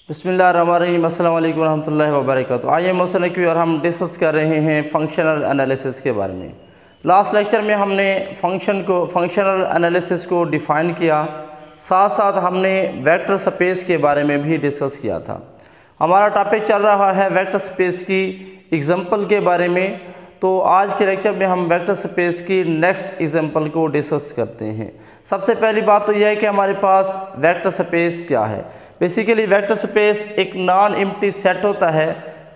बिस्मिल्लाहिर्रहमानिर्रहीम अस्सलाम वालेकुम रहमतुल्लाहि व बरकातुहू। आइए मौसम की और हम डिस्कस कर रहे हैं फंक्शनल एनालिसिस के बारे में। लास्ट लेक्चर में हमने फंक्शनल एनालिसिस को डिफ़ाइन किया, साथ साथ हमने वेक्टर स्पेस के बारे में भी डिस्कस किया था। हमारा टॉपिक चल रहा है वेक्टर स्पेस की एग्जांपल के बारे में। तो आज के लेक्चर में हम वेक्टर स्पेस की नेक्स्ट एग्जांपल को डिस्कस करते हैं। सबसे पहली बात तो यह है कि हमारे पास वेक्टर स्पेस क्या है। बेसिकली वेक्टर स्पेस एक नॉन एम्प्टी सेट होता है,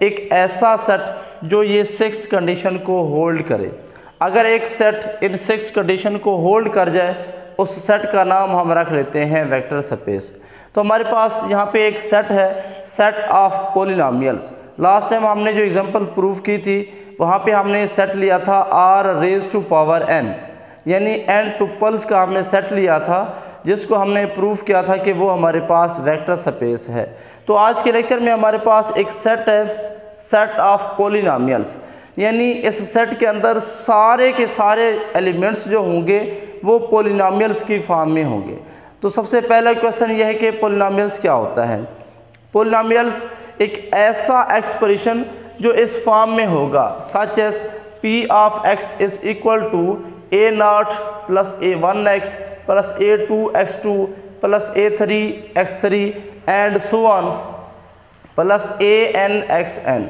एक ऐसा सेट जो ये 6 कंडीशन को होल्ड करे। अगर एक सेट इन 6 कंडीशन को होल्ड कर जाए, उस सेट का नाम हम रख लेते हैं वेक्टर स्पेस। तो हमारे पास यहाँ पे एक सेट है, set of polynomials. Last time हमने जो एग्जांपल प्रूव की थी, वहाँ पे हमने सेट लिया था r⁴n, यानी n टुपल्स का हमने सेट लिया था, जिसको हमने प्रूव किया था कि वो हमारे पास वेक्टर स्पेस है। तो आज के लेक्चर में हमारे पास एक सेट है, सेट ऑफ पॉलिनोमियल्स, यानी इस सेट के अंदर सारे के सारे एलिमेंट्स जो होंगे वो पॉलिनोमियल्स की फॉर्म में होंगे। तो सबसे पहला क्वेश्चन यह है कि पॉलिनोमियल्स क्या होता है। पॉलिनोमियल्स एक ऐसा एक्सप्रेशन जो इस फॉर्म में होगा, such as p of x is equal to a0 plus a1x plus a2x2 plus a3x3 and so on plus anxn,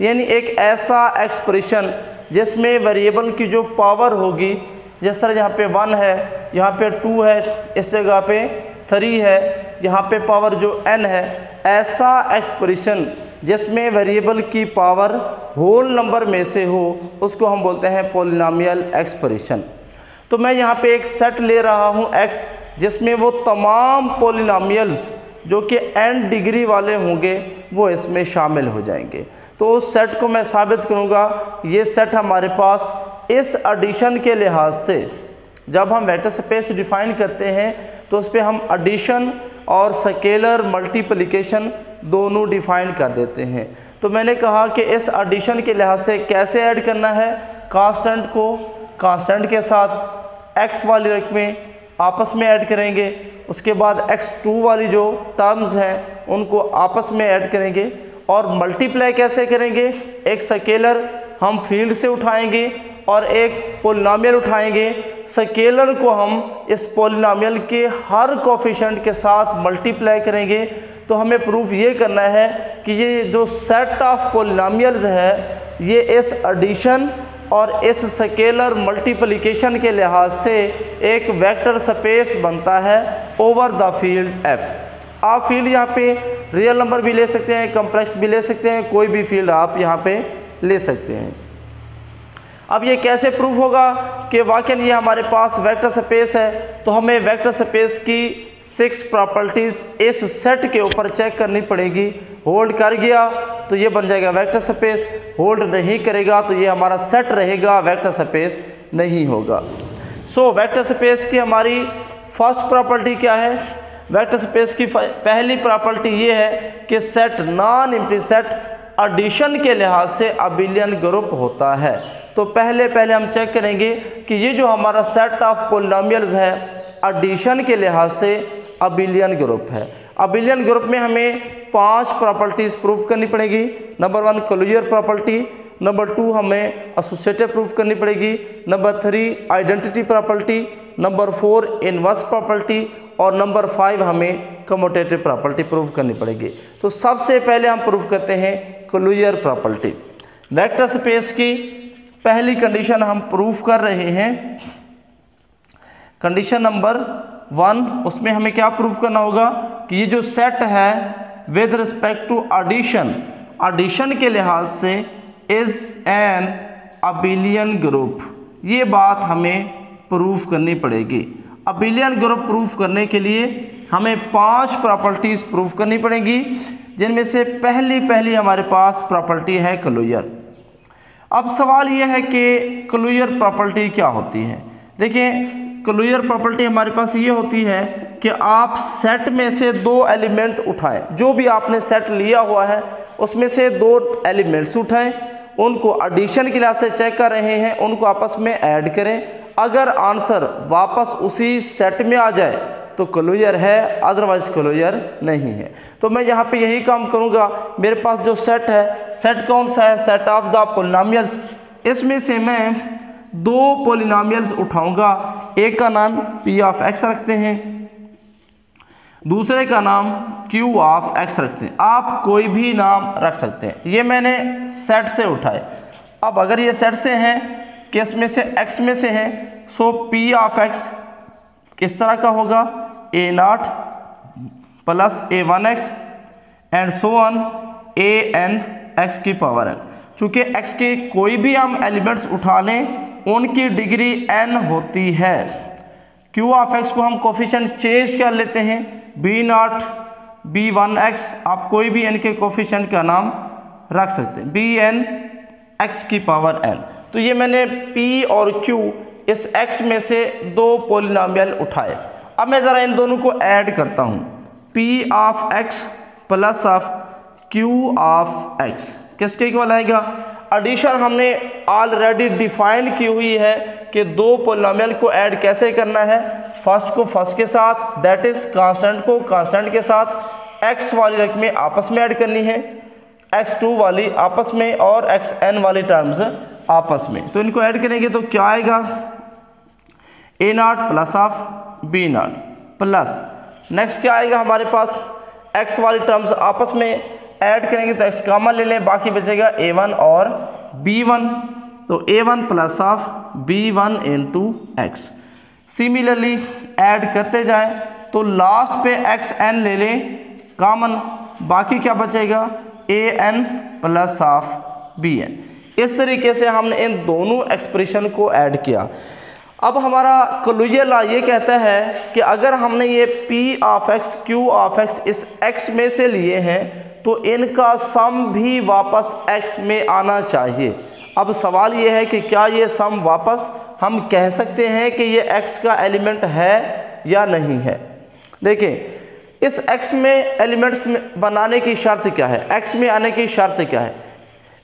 यानी एक ऐसा एक्सप्रेशन जिसमें वेरिएबल की जो पावर होगी, जिस तरह यहाँ पे 1 है, यहाँ पे 2 है, इस जगह पे 3 है, यहाँ पे पावर जो n है, ऐसा एक्सप्रेशन जिसमें वेरिएबल की पावर होल नंबर में से हो, उसको हम बोलते हैं पॉलिनोमियल एक्सप्रेशन। तो मैं यहाँ पे एक सेट ले रहा हूँ x, जिसमें वो तमाम पॉलिनोमियल्स जो कि n डिग्री वाले होंगे वो इसमें शामिल हो जाएंगे। तो उस सेट को मैं साबित करूँगा। ये सेट हमारे पास इस एडिशन के लिहाज से, जब हम वेक्टर स्पेस डिफाइन करते हैं तो उस पर हम एडिशन और स्केलर मल्टीप्लिकेशन दोनों डिफाइन कर देते हैं। तो मैंने कहा कि इस एडिशन के लिहाज से कैसे ऐड करना है, कांस्टेंट को कांस्टेंट के साथ x वाली रकमें आपस में ऐड करेंगे, उसके बाद x2 वाली जो टर्म्स हैं उनको आपस में ऐड करेंगे, और मल्टीप्लाई कैसे करेंगे, एक स्केलर हम फील्ड से उठाएंगे और एक पॉलिनोमियल उठाएंगे। स्केलर को हम इस पॉलिनोमियल के हर कोफिशिएंट के साथ मल्टीप्लाई करेंगे। तो हमें प्रूफ ये करना है कि ये जो सेट ऑफ पॉलिनोमियल्स है, ये इस एडिशन और इस स्केलर मल्टीप्लिकेशन के लिहाज से एक वेक्टर स्पेस बनता है ओवर द फील्ड f। आप फील्ड यहाँ पे रियल नंबर भी ले सकते हैं, कम्प्लेक्स भी ले सकते हैं, कोई भी फील्ड आप यहाँ पे ले सकते हैं। अब ये कैसे प्रूफ होगा कि वाकई ये हमारे पास वेक्टर स्पेस है। तो हमें वेक्टर स्पेस की 6 प्रॉपर्टीज़ इस सेट के ऊपर चेक करनी पड़ेगी। होल्ड कर गया तो ये बन जाएगा वेक्टर स्पेस, होल्ड नहीं करेगा तो ये हमारा सेट रहेगा, वेक्टर स्पेस नहीं होगा। सो वेक्टर स्पेस की हमारी फर्स्ट प्रॉपर्टी क्या है। वेक्टर स्पेस की पहली प्रॉपर्टी ये है कि set non empty set addition के लिहाज से अबिलियन ग्रुप होता है। तो पहले हम चेक करेंगे कि ये जो हमारा सेट ऑफ पॉलिनोमियल्स है एडिशन के लिहाज से अबिलियन ग्रुप है। अबिलियन ग्रुप में हमें 5 प्रॉपर्टीज़ प्रूफ करनी पड़ेगी। नंबर 1 क्लोजर प्रॉपर्टी, नंबर 2 हमें एसोसिएटिव प्रूफ करनी पड़ेगी, number 3 identity property, number 4 inverse property, और नंबर 5 हमें कम्यूटेटिव प्रॉपर्टी प्रूफ करनी पड़ेगी। तो सबसे पहले हम प्रूफ करते हैं क्लोजर प्रॉपर्टी। वेक्टर स्पेस की पहली कंडीशन हम प्रूफ कर रहे हैं, कंडीशन नंबर 1। उसमें हमें क्या प्रूफ करना होगा कि ये जो सेट है with respect to addition, addition के लिहाज से इज एन अबिलियन ग्रुप। ये बात हमें प्रूफ करनी पड़ेगी। अबिलियन ग्रुप प्रूफ करने के लिए हमें 5 प्रॉपर्टीज़ प्रूफ करनी पड़ेंगी, जिनमें से पहली हमारे पास प्रॉपर्टी है क्लोजर। अब सवाल यह है कि क्लोजर प्रॉपर्टी क्या होती है। देखिए, क्लोजर प्रॉपर्टी हमारे पास ये होती है कि आप सेट में से 2 एलिमेंट उठाएं, जो भी आपने सेट लिया हुआ है उसमें से 2 एलिमेंट्स उठाएं, उनको एडिशन के लिहाज से चेक कर रहे हैं, उनको आपस में ऐड करें। अगर आंसर वापस उसी सेट में आ जाए तो क्लोजर है, अदरवाइज क्लोजर नहीं है। तो मैं यहाँ पे यही काम करूँगा। मेरे पास जो सेट है, सेट कौन सा है, सेट ऑफ द पॉलिनोमियल्स। इसमें से मैं दो पॉलिनोमियल्स उठाऊंगा, एक का नाम पी ऑफ एक्स रखते हैं, दूसरे का नाम क्यू ऑफ एक्स रखते हैं। आप कोई भी नाम रख सकते हैं, ये मैंने सेट से उठाए। अब अगर ये सेट से हैं, किस में से, एक्स में से हैं, सो पी ऑफ एक्स किस तरह का होगा, a naught plus a one x and so on a n x की पावर एन। चूँकि एक्स के कोई भी हम एलिमेंट्स उठा लें उनकी डिग्री एन होती है। क्यू ऑफ एक्स को हम कोफिशिएंट चेंज कर लेते हैं, B naught B one X, आप कोई भी एन के कोफिशिएंट का नाम रख सकते हैं, बी एन एक्स की पावर एन। तो ये मैंने p और q इस x में से दो पॉलिनोमियल उठाए। अब मैं ज़रा इन दोनों को ऐड करता हूँ, p of x plus of q of x किसके इक्वल आएगा। एडिशन हमने ऑलरेडी डिफाइन की हुई है कि दो पॉलिनोमियल को ऐड कैसे करना है। फर्स्ट को फर्स्ट के साथ, दैट इज कांस्टेंट को कांस्टेंट के साथ, x वाली रकमें आपस में ऐड करनी है, x2 वाली आपस में और xn वाली टर्म्स आपस में। तो इनको ऐड करेंगे तो क्या आएगा, a naught plus of b naught plus, next क्या आएगा हमारे पास, x वाली टर्म्स आपस में ऐड करेंगे तो x कॉमन ले लें, बाकी बचेगा a1 और b1, तो a1 plus of b1 into x. Similarly add करते जाएं तो लास्ट पे xn ले लें कॉमन, बाकी क्या बचेगा an प्लस ऑफ bn। इस तरीके से हमने इन दोनों एक्सप्रेशन को ऐड किया। अब हमारा क्लोजर लॉ ये कहता है कि अगर हमने ये p of x q of x इस x में से लिए हैं तो इनका सम भी वापस x में आना चाहिए। अब सवाल ये है कि क्या ये सम वापस हम कह सकते हैं कि ये x का एलिमेंट है या नहीं है। देखिए इस x में एलिमेंट्स में बनाने की शर्त क्या है, x में आने की शर्त क्या है,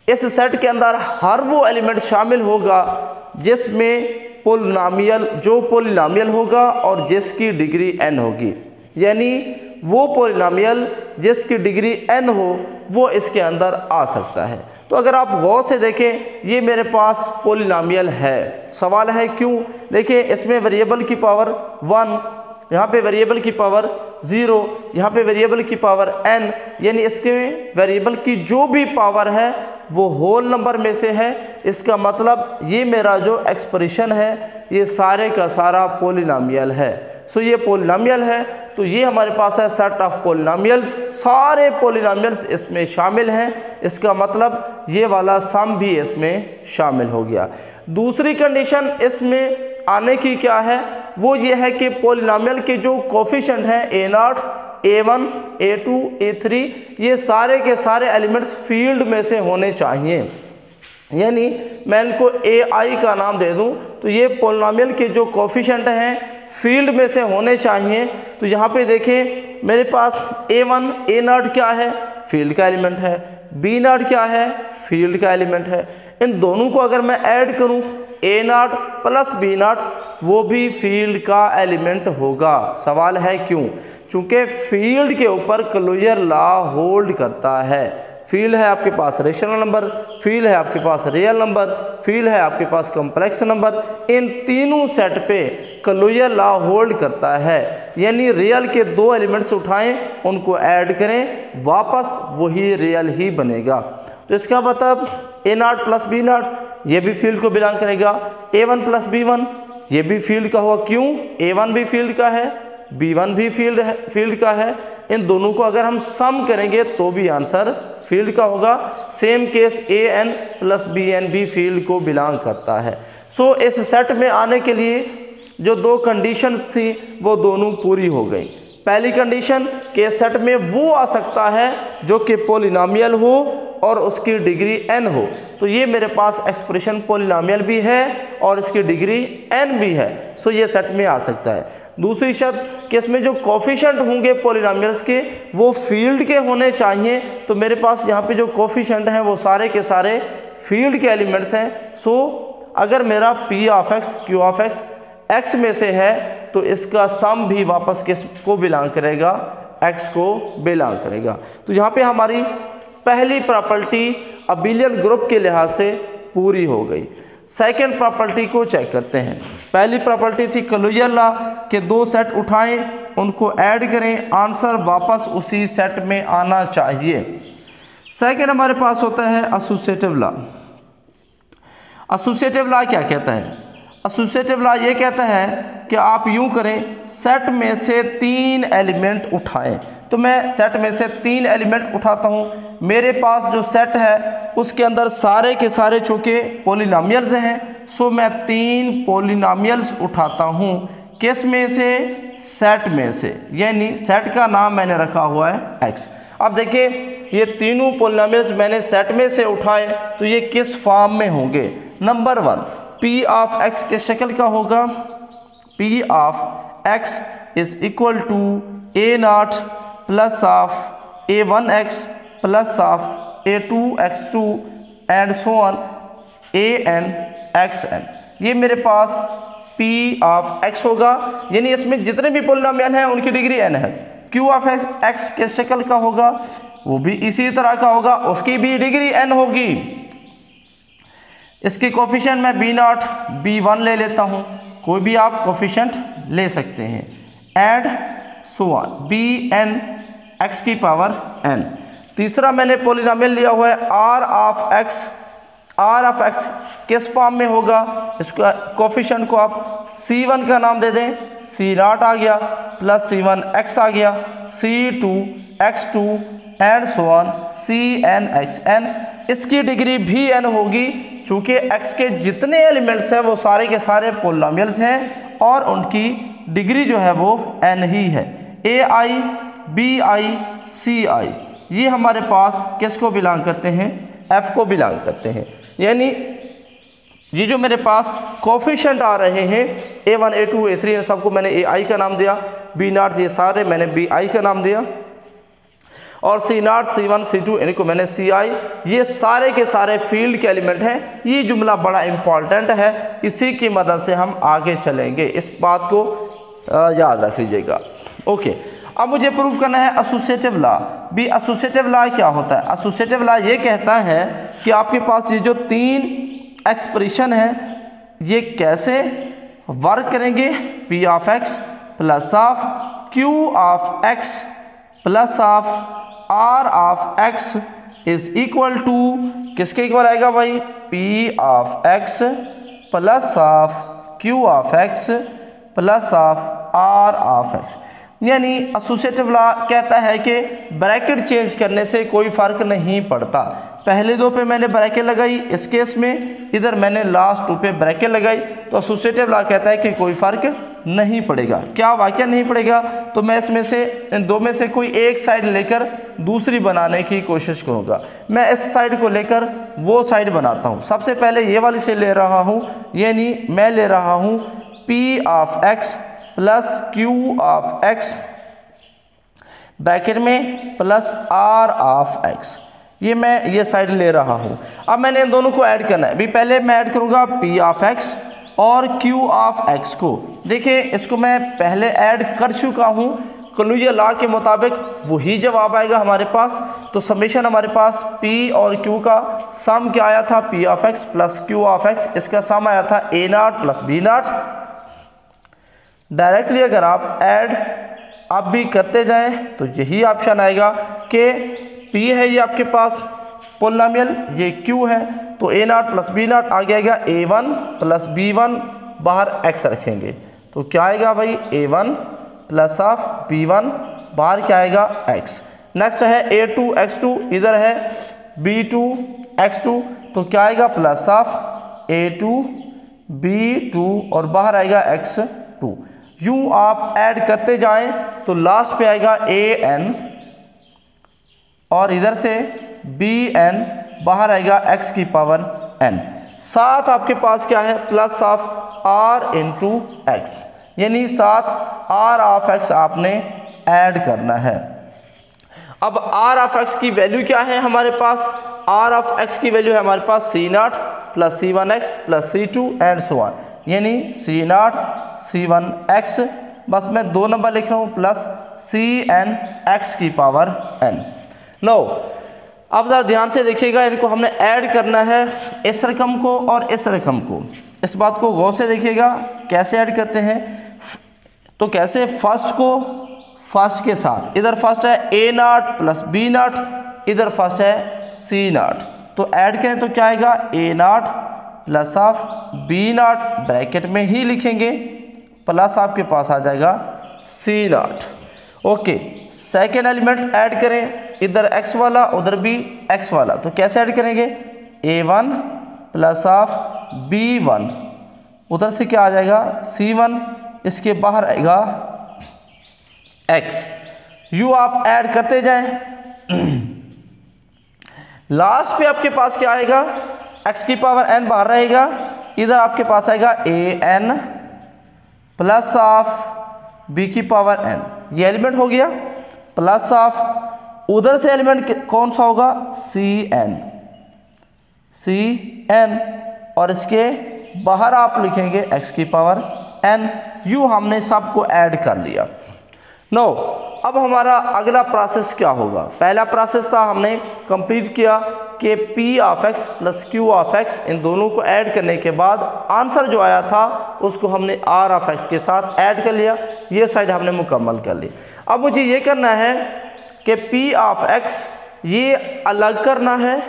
इस सेट के अंदर हर वो एलिमेंट शामिल होगा जिसमें पॉलिनोमियल होगा और जिसकी डिग्री n होगी, यानी वो पॉलिनोमियल जिसकी डिग्री n हो वो इसके अंदर आ सकता है। तो अगर आप गौर से देखें ये मेरे पास पॉलिनोमियल है, सवाल है क्यों। देखिए इसमें वेरिएबल की पावर 1, यहाँ पे वेरिएबल की पावर 0, यहाँ पे वेरिएबल की पावर n, यानी इसके वेरिएबल की जो भी पावर है वो होल नंबर में से है। इसका मतलब ये मेरा जो एक्सप्रेशन है ये सारे का सारा पॉलिनोमियल है। सो ये पॉलिनोमियल है, तो ये हमारे पास है सेट ऑफ पॉलिनोमियल्स, सारे पॉलिनोमियल्स इसमें शामिल हैं। इसका मतलब ये वाला सम भी इसमें शामिल हो गया। दूसरी कंडीशन इसमें आने की क्या है, वो ये है कि पॉलिनोमियल के जो कोफिशिएंट हैं a0, a1, a2, a3, ये सारे के सारे एलिमेंट्स फील्ड में से होने चाहिए। यानी मैं इनको ai का नाम दे दूं तो ये पॉलिनोमियल के जो कोफिशिएंट हैं फील्ड में से होने चाहिए। तो यहाँ पे देखें मेरे पास a1, a0 क्या है, फील्ड का एलिमेंट है, b0 क्या है, फील्ड का एलिमेंट है। इन दोनों को अगर मैं ऐड करूँ a0 प्लस b0 वो भी फील्ड का एलिमेंट होगा। सवाल है क्यों, चूँकि फील्ड के ऊपर क्लोजर लॉ होल्ड करता है। फील्ड है आपके पास रेशनल नंबर, फील्ड है आपके पास रियल नंबर, फील्ड है आपके पास कॉम्प्लेक्स नंबर, इन तीनों सेट पे क्लोजर लॉ होल्ड करता है। यानी रियल के दो एलिमेंट्स उठाएं उनको ऐड करें वापस वही रियल ही बनेगा। तो इसका मतलब a0 प्लस b0 ये भी फील्ड को बिलोंग करेगा, a1 प्लस b1 ये भी फील्ड का होगा। क्यों, a1 भी फील्ड का है, b1 भी फील्ड का है। इन दोनों को अगर हम सम करेंगे तो भी आंसर फील्ड का होगा। Same case an plus bn भी फील्ड को बिलोंग करता है। सो इस सेट में आने के लिए जो दो कंडीशंस थी वो दोनों पूरी हो गई। पहली कंडीशन के सेट में वो आ सकता है जो कि पॉलिनोमियल हो और उसकी डिग्री n हो, तो ये मेरे पास एक्सप्रेशन पॉलिनोमियल भी है और इसकी डिग्री n भी है। सो ये सेट में आ सकता है। दूसरी शर्त कि इसमें जो कोफिशिएंट होंगे पॉलिनोमियल्स के वो फील्ड के होने चाहिए। तो मेरे पास यहाँ पे जो कोफिशिएंट हैं वो सारे के सारे फील्ड के एलिमेंट्स हैं। सो अगर मेरा p of x, q of x x में से है तो इसका सम भी वापस किस को बिलोंग करेगा, x को बिलोंग करेगा। तो यहाँ पे हमारी पहली प्रॉपर्टी अबिलियन ग्रुप के लिहाज से पूरी हो गई। सेकंड प्रॉपर्टी को चेक करते हैं। पहली प्रॉपर्टी थी क्लोजर लॉ के दो सेट उठाएं, उनको ऐड करें, आंसर वापस उसी सेट में आना चाहिए। सेकंड हमारे पास होता है एसोसिएटिव लॉ। एसोसिएटिव लॉ क्या कहता है? एसोसिएटिव लॉ ये कहता है कि आप यूं करें, सेट में से 3 एलिमेंट उठाएं। तो मैं सेट में से 3 एलिमेंट उठाता हूं। मेरे पास जो सेट है उसके अंदर सारे के सारे चूँकि पॉलिनोमियल्स हैं, सो मैं 3 पॉलिनोमियल्स उठाता हूं। किस में से? सेट में से, यानी सेट का नाम मैंने रखा हुआ है x। अब देखिए ये तीनों पॉलिनोमियल्स मैंने सेट में से उठाए तो ये किस फॉर्म में होंगे? नंबर 1 p ऑफ x के शक्ल का होगा, p of x is equal to a0 plus of a1x plus of a2x2 and so on an xn। ये मेरे पास p ऑफ x होगा, यानी इसमें जितने भी पॉलिनोमियल हैं उनकी डिग्री n है। q ऑफ x के शक्ल का होगा, वो भी इसी तरह का होगा, उसकी भी डिग्री n होगी। इसके कोफिशिएंट मैं b0 b1 ले लेता हूँ, कोई भी आप कोफिशिएंट ले सकते हैं, and so on bn x की पावर n। तीसरा मैंने पॉलिनोमियल लिया हुआ है r ऑफ x किस फॉर्म में होगा? इसका कोफिशिएंट को आप c1 का नाम दे दें, c0 आ गया प्लस c1 x आ गया, c2 x2 and so on cn xn। इसकी डिग्री भी n होगी, चूँकि x के जितने एलिमेंट्स हैं वो सारे के सारे पॉलिनोमियल्स हैं और उनकी डिग्री जो है वो n ही है। ai bi ci ये हमारे पास किसको बिलोंग करते हैं? f को बिलोंग करते हैं। यानी ये जो मेरे पास कोफिशिएंट आ रहे हैं a1 a2 a3 इन सबको मैंने ai का नाम दिया, b0 ये सारे मैंने bi का नाम दिया, और c0 c1 c2 इनको मैंने ci। ये सारे के सारे फील्ड के एलिमेंट हैं। ये जुमला बड़ा इंपॉर्टेंट है, इसी की मदद से हम आगे चलेंगे, इस बात को याद रख लीजिएगा। ओके, अब मुझे प्रूव करना है एसोसिएटिव लॉ। भी एसोसिएटिव लॉ क्या होता है? एसोसिएटिव लॉ ये कहता है कि आपके पास ये जो 3 एक्सप्रेशन है ये कैसे वर्क करेंगे? p of x plus of q of x plus of r of x is equal to किसके इक्वल आएगा भाई? p of x plus of q of x plus of r of x। यानी associative law कहता है कि bracket change करने से कोई फ़र्क नहीं पड़ता। पहले दो पे मैंने ब्रैकेट लगाई, इस केस में इधर मैंने लास्ट 2 पे ब्रैकेट लगाई, तो एसोसिएटिव लॉ कहता है कि कोई फ़र्क नहीं पड़ेगा। क्या वाकई नहीं पड़ेगा? तो मैं इसमें से इन दो में से कोई एक साइड लेकर दूसरी बनाने की कोशिश करूँगा। मैं इस साइड को लेकर वो साइड बनाता हूँ। सबसे पहले ये वाली से ले रहा हूँ, यानी मैं ले रहा हूँ p of x plus q of x bracket में प्लस r ऑफ x। ये मैं ये साइड ले रहा हूँ। अब मैंने इन दोनों को ऐड करना है। भी पहले मैं ऐड करूँगा p ऑफ x और q ऑफ x को। देखिए इसको मैं पहले ऐड कर चुका हूँ, क्लोजर लॉ के मुताबिक वही जवाब आएगा हमारे पास। तो समेशन हमारे पास p और q का सम क्या आया था? p of x plus q of x, इसका सम आया था a0 प्लस b0। डायरेक्टली अगर आप ऐड आप भी करते जाएं तो यही ऑप्शन आएगा कि p है ये आपके पास पॉलिनोमियल, ये q है, तो a0 प्लस b0 आगे आएगा a1 प्लस b1, बाहर x रखेंगे तो क्या आएगा भाई? a1 प्लस ऑफ b1, बाहर क्या आएगा? x। नेक्स्ट है a2 x2, इधर है b2 x2, तो क्या आएगा? प्लस ऑफ a2 b2 और बाहर आएगा x2। यूं आप ऐड करते जाएं तो लास्ट पे आएगा an और इधर से bn, बाहर आएगा x की पावर n। साथ आपके पास क्या है? Plus of r into x, यानी साथ r ऑफ x आपने ऐड करना है। अब r ऑफ x की वैल्यू क्या है हमारे पास? r ऑफ x की वैल्यू है हमारे पास c0 plus c1x plus c2 and so on. यानी C0 C1x, बस मैं 2 नंबर लिख रहा हूँ, प्लस Cn x की पावर n। नो अब ज़रा ध्यान से देखिएगा, इनको हमने ऐड करना है, इस रकम को और इस रकम को। इस बात को गौर से देखिएगा कैसे ऐड करते हैं। तो कैसे, फर्स्ट को फर्स्ट के साथ, इधर फर्स्ट है A0 प्लस B0, इधर फर्स्ट है C0, तो ऐड करें तो क्या आएगा, A0 plus of B0 bracket में ही लिखेंगे, प्लस आपके पास आ जाएगा C0। Okay, second element add करें, इधर x वाला उधर भी x वाला, तो कैसे ऐड करेंगे, A1 प्लस ऑफ B1, उधर से क्या आ जाएगा C1, इसके बाहर आएगा x। यू आप ऐड करते जाएं, लास्ट पे आपके पास क्या आएगा, x की पावर n बाहर रहेगा, इधर आपके पास आएगा an प्लस ऑफ b की पावर n, ये एलिमेंट हो गया, प्लस ऑफ उधर से एलिमेंट कौन सा होगा, cn, और इसके बाहर आप लिखेंगे x की पावर n। यू हमने सबको ऐड कर लिया। नो अब हमारा अगला प्रोसेस क्या होगा, पहला प्रोसेस था हमने कंप्लीट किया कि p of x plus q of x, इन दोनों को ऐड करने के बाद आंसर जो आया था उसको हमने r ऑफ x के साथ ऐड कर लिया, ये साइड हमने मुकम्मल कर ली। अब मुझे ये करना है कि p ऑफ x ये अलग करना है,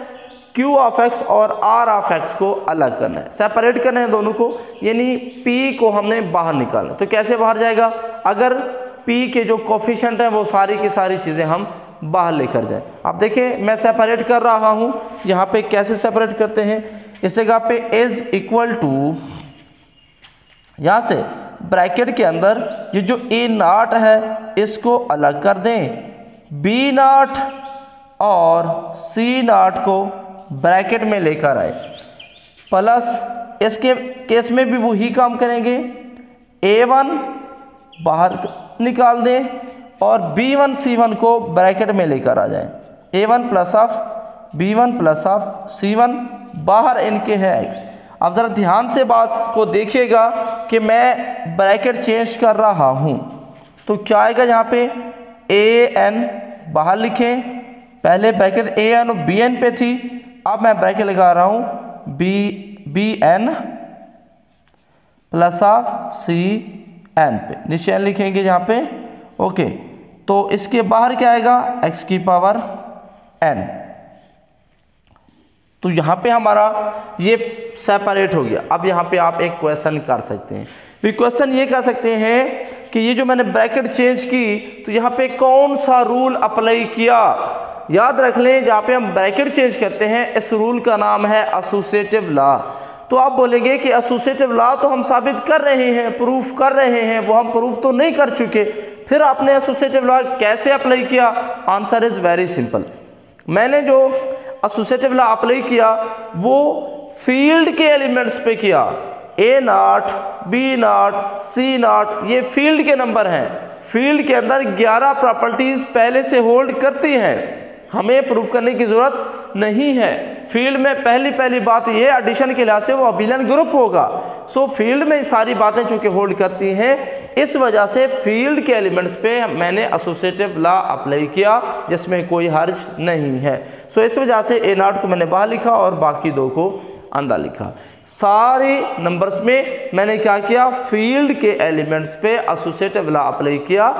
q ऑफ x और r ऑफ x को अलग करना है, सेपरेट करना है दोनों को, यानी p को हमने बाहर निकालना। तो कैसे बाहर जाएगा, अगर p के जो कोफिशिएंट हैं वो सारी की सारी चीज़ें हम बाहर लेकर जाएं। अब देखें मैं सेपरेट कर रहा हूँ, यहाँ पे कैसे सेपरेट करते हैं, इस जगह पे इज इक्वल टू, यहाँ से ब्रैकेट के अंदर ये जो A0 है इसको अलग कर दें, B0 और C0 को ब्रैकेट में लेकर आए, प्लस इसके केस में भी वही काम करेंगे, A1 बाहर निकाल दें और B1 C1 को ब्रैकेट में लेकर आ जाएं, A1 plus of B1 plus of C1, बाहर इनके है x। अब ज़रा ध्यान से बात को देखिएगा कि मैं ब्रैकेट चेंज कर रहा हूँ, तो क्या आएगा, यहाँ पे an बाहर लिखें, पहले ब्रैकेट an और bn पे थी, अब मैं ब्रैकेट लगा रहा हूँ bn प्लस ऑफ cn पे, नीचे n लिखेंगे यहाँ पे। ओके, तो इसके बाहर क्या आएगा, x की पावर n। तो यहाँ पे हमारा ये सेपरेट हो गया। अब यहाँ पे आप एक क्वेश्चन कर सकते हैं, भी क्वेश्चन ये कर सकते हैं कि ये जो मैंने ब्रैकेट चेंज की तो यहाँ पे कौन सा रूल अप्लाई किया। याद रख लें, जहाँ पे हम ब्रैकेट चेंज करते हैं इस रूल का नाम है एसोसिएटिव लॉ। तो आप बोलेंगे कि एसोसिएटिव लॉ तो हम साबित कर रहे हैं, प्रूफ कर रहे हैं, वो हम प्रूफ तो नहीं कर चुके, फिर आपने एसोसिएटिव लॉ कैसे अप्लाई किया। Answer is very simple. मैंने जो एसोसिएटिव लॉ अप्लाई किया वो फील्ड के एलिमेंट्स पे किया, A0, B0, C0 ये फील्ड के नंबर हैं। फील्ड के अंदर 11 प्रॉपर्टीज़ पहले से होल्ड करती हैं, हमें प्रूफ करने की ज़रूरत नहीं है। फील्ड में पहली बात ये एडिशन के लिहाज से वो अबिलियन ग्रुप होगा। सो फील्ड में सारी बातें चूँकि होल्ड करती हैं, इस वजह से फील्ड के एलिमेंट्स पे मैंने एसोसिएटिव लॉ अप्लाई किया, जिसमें कोई हर्ज नहीं है। सो इस वजह से A0 को मैंने बाहर लिखा और बाकी दो को अंदर लिखा। सारे नंबर्स में मैंने क्या किया, फील्ड के एलिमेंट्स पे एसोसिएटिव लॉ अप्लाई किया।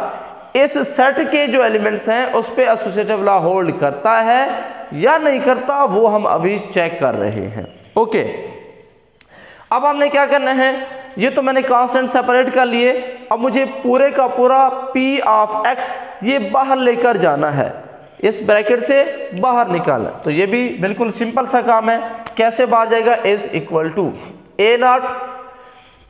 इस सेट के जो एलिमेंट्स हैं उस पे एसोसिएटिव लॉ होल्ड करता है या नहीं करता, वो हम अभी चेक कर रहे हैं। ओके, अब हमने क्या करना है, ये तो मैंने कांस्टेंट सेपरेट कर लिए, अब मुझे पूरे का पूरा P ऑफ x ये बाहर लेकर जाना है, इस ब्रैकेट से बाहर निकालना। तो ये भी बिल्कुल सिंपल सा काम है। कैसे बाहर जाएगा, इज इक्वल टू A0।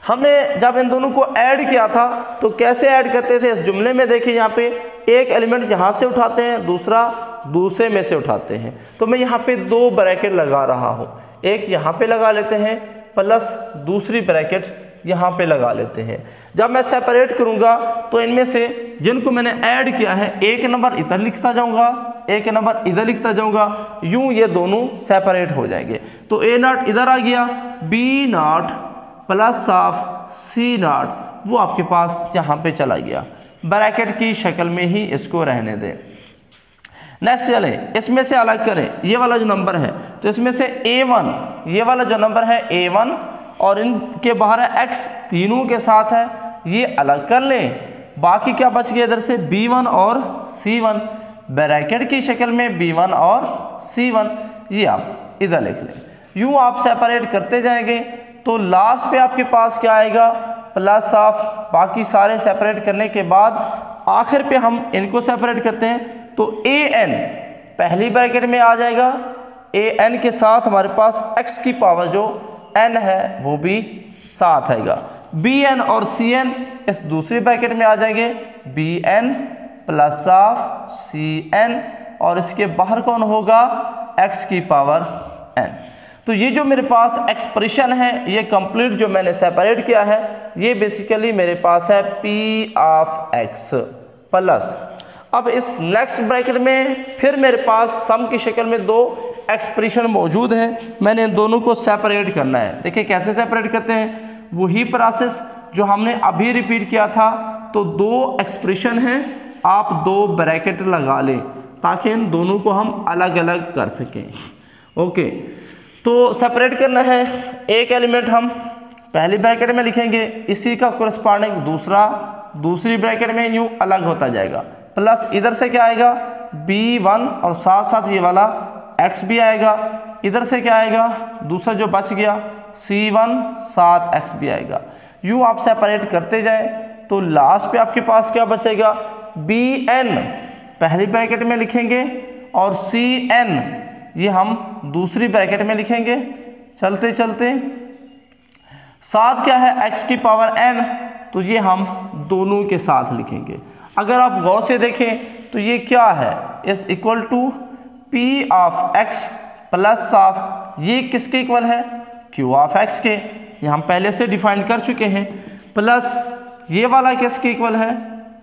हमने जब इन दोनों को ऐड किया था तो कैसे ऐड करते थे, इस जुमले में देखिए, यहाँ पे एक एलिमेंट यहाँ से उठाते हैं, दूसरा दूसरे में से उठाते हैं। तो मैं यहाँ पे दो ब्रैकेट लगा रहा हूँ, एक यहाँ पे लगा लेते हैं प्लस दूसरी ब्रैकेट यहाँ पे लगा लेते हैं। जब मैं सेपरेट करूँगा तो इनमें से जिनको मैंने ऐड किया है, एक नंबर इधर लिखता जाऊँगा, एक नंबर इधर लिखता जाऊँगा, यूँ ये दोनों सेपरेट हो जाएंगे। तो A0 इधर आ गया, B0 plus of C not, वो आपके पास यहाँ पे चला गया। ब्रैकेट की शक्ल में ही इसको रहने दें। नेक्स्ट चलें, इसमें से अलग करें ये वाला जो नंबर है, तो इसमें से A1, ये वाला जो नंबर है A1 और इनके बाहर है x, तीनों के साथ है, ये अलग कर लें। बाकी क्या बच गया इधर से B1 और C1, ब्रैकेट की शक्ल में B1 और C1, ये आप इधर लिख लें। यूँ आप सेपरेट करते जाएंगे तो लास्ट पे आपके पास क्या आएगा, प्लस ऑफ, बाकी सारे सेपरेट करने के बाद आखिर पे हम इनको सेपरेट करते हैं तो an पहली ब्रैकेट में आ जाएगा, an के साथ हमारे पास x की पावर जो n है वो भी साथ आएगा। bn और cn इस दूसरी ब्रैकेट में आ जाएंगे, bn प्लस ऑफ cn, और इसके बाहर कौन होगा, x की पावर n। तो ये जो मेरे पास एक्सप्रेशन है, ये कंप्लीट जो मैंने सेपरेट किया है, ये बेसिकली मेरे पास है p ऑफ x प्लस। अब इस नेक्स्ट ब्रैकेट में फिर मेरे पास सम की शक्ल में दो एक्सप्रेशन मौजूद है, मैंने इन दोनों को सेपरेट करना है। देखिए कैसे सेपरेट करते हैं, वही प्रोसेस जो हमने अभी रिपीट किया था। तो दो एक्सप्रेशन हैं, आप दो ब्रैकेट लगा लें ताकि इन दोनों को हम अलग अलग कर सकें। ओके, तो सेपरेट करना है, एक एलिमेंट हम पहली ब्रैकेट में लिखेंगे, इसी का कोरस्पॉन्डिंग दूसरा दूसरी ब्रैकेट में यूँ अलग होता जाएगा, प्लस इधर से क्या आएगा B1 और साथ साथ ये वाला x भी आएगा, इधर से क्या आएगा दूसरा जो बच गया C1 साथ x भी आएगा। यूँ आप सेपरेट करते जाएं तो लास्ट पे आपके पास क्या बचेगा, Bn पहली ब्रैकेट में लिखेंगे और Cn ये हम दूसरी ब्रैकेट में लिखेंगे। चलते चलते साथ क्या है x की पावर n, तो ये हम दोनों के साथ लिखेंगे। अगर आप गौर से देखें तो ये क्या है, is equal to p of x plus of, ये किसके इक्वल है, q ऑफ x के, ये हम पहले से डिफाइन कर चुके हैं, प्लस ये वाला किसके इक्वल है,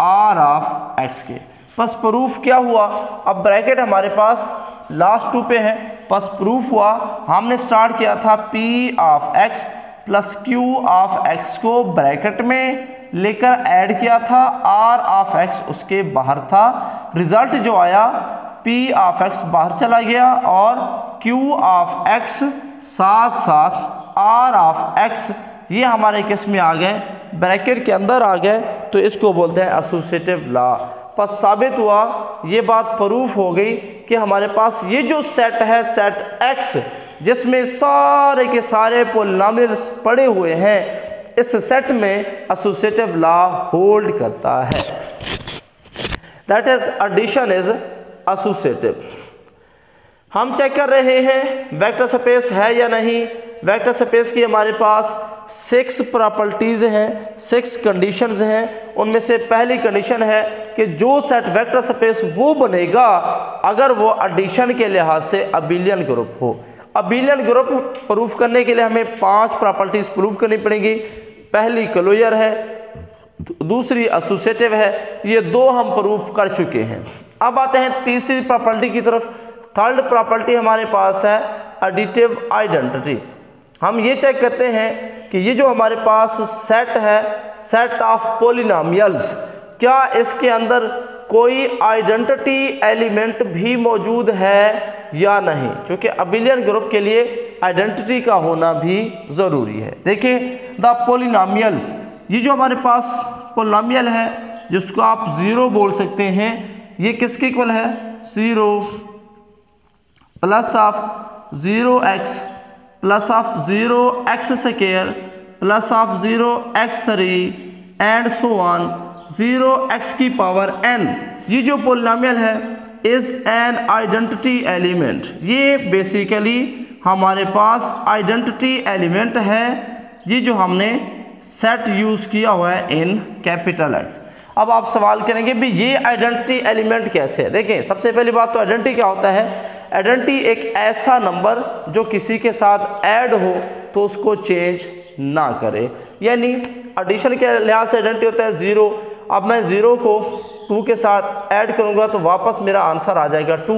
r ऑफ x के। बस प्रूफ क्या हुआ, अब ब्रैकेट हमारे पास लास्ट टू पे है, बस प्रूफ हुआ, हमने स्टार्ट किया था p of x plus q of x को ब्रैकेट में लेकर ऐड किया था, r ऑफ x उसके बाहर था, रिजल्ट जो आया p ऑफ x बाहर चला गया और q ऑफ x साथ साथ r ऑफ x ये हमारे केस में आ गए, ब्रैकेट के अंदर आ गए, तो इसको बोलते हैं एसोसिएटिव लॉ। बस साबित हुआ, ये बात प्रूफ हो गई कि हमारे पास ये जो सेट है, सेट x, जिसमें सारे के सारे पॉलिनोमियल्स पड़े हुए हैं, इस सेट में एसोसिएटिव लॉ होल्ड करता है, that is addition is associative. हम चेक कर रहे हैं वेक्टर स्पेस है या नहीं। वेक्टर स्पेस की हमारे पास 6 प्रॉपर्टीज़ हैं, 6 कंडीशंस हैं। उनमें से पहली कंडीशन है कि जो सेट वेक्टर स्पेस वो बनेगा अगर वो एडिशन के लिहाज से अबिलियन ग्रुप हो। अबिलियन ग्रुप प्रूफ करने के लिए हमें 5 प्रॉपर्टीज़ प्रूफ करनी पड़ेंगी। पहली क्लोजर है, दूसरी एसोसिएटिव है, ये दो हम प्रूफ कर चुके हैं। अब आते हैं तीसरी प्रॉपर्टी की तरफ। थर्ड प्रॉपर्टी हमारे पास है एडिटिव आइडेंटिटी। हम ये चेक करते हैं कि ये जो हमारे पास सेट है, सेट ऑफ पॉलिनोमियल्स, क्या इसके अंदर कोई आइडेंटिटी एलिमेंट भी मौजूद है या नहीं, क्योंकि अबिलियन ग्रुप के लिए आइडेंटिटी का होना भी ज़रूरी है। देखिए द पॉलिनोमियल्स, ये जो हमारे पास पॉलिनोमियल है जिसको आप 0 बोल सकते हैं, ये किसके इक्वल है, 0 plus of 0x plus of 0x square plus of 0x3 and so on 0x की पावर n। ये जो पॉलिनोमियल है इज एन आइडेंटिटी एलिमेंट, ये बेसिकली हमारे पास आइडेंटिटी एलिमेंट है, ये जो हमने सेट यूज़ किया हुआ है इन कैपिटल X। अब आप सवाल करेंगे भी ये आइडेंटिटी एलिमेंट कैसे है। देखिए सबसे पहली बात तो आइडेंटिटी क्या होता है, आइडेंटिटी एक ऐसा नंबर जो किसी के साथ ऐड हो तो उसको चेंज ना करे, यानी एडिशन के लिहाज से आइडेंटिटी होता है 0। अब मैं 0 को 2 के साथ ऐड करूँगा तो वापस मेरा आंसर आ जाएगा 2,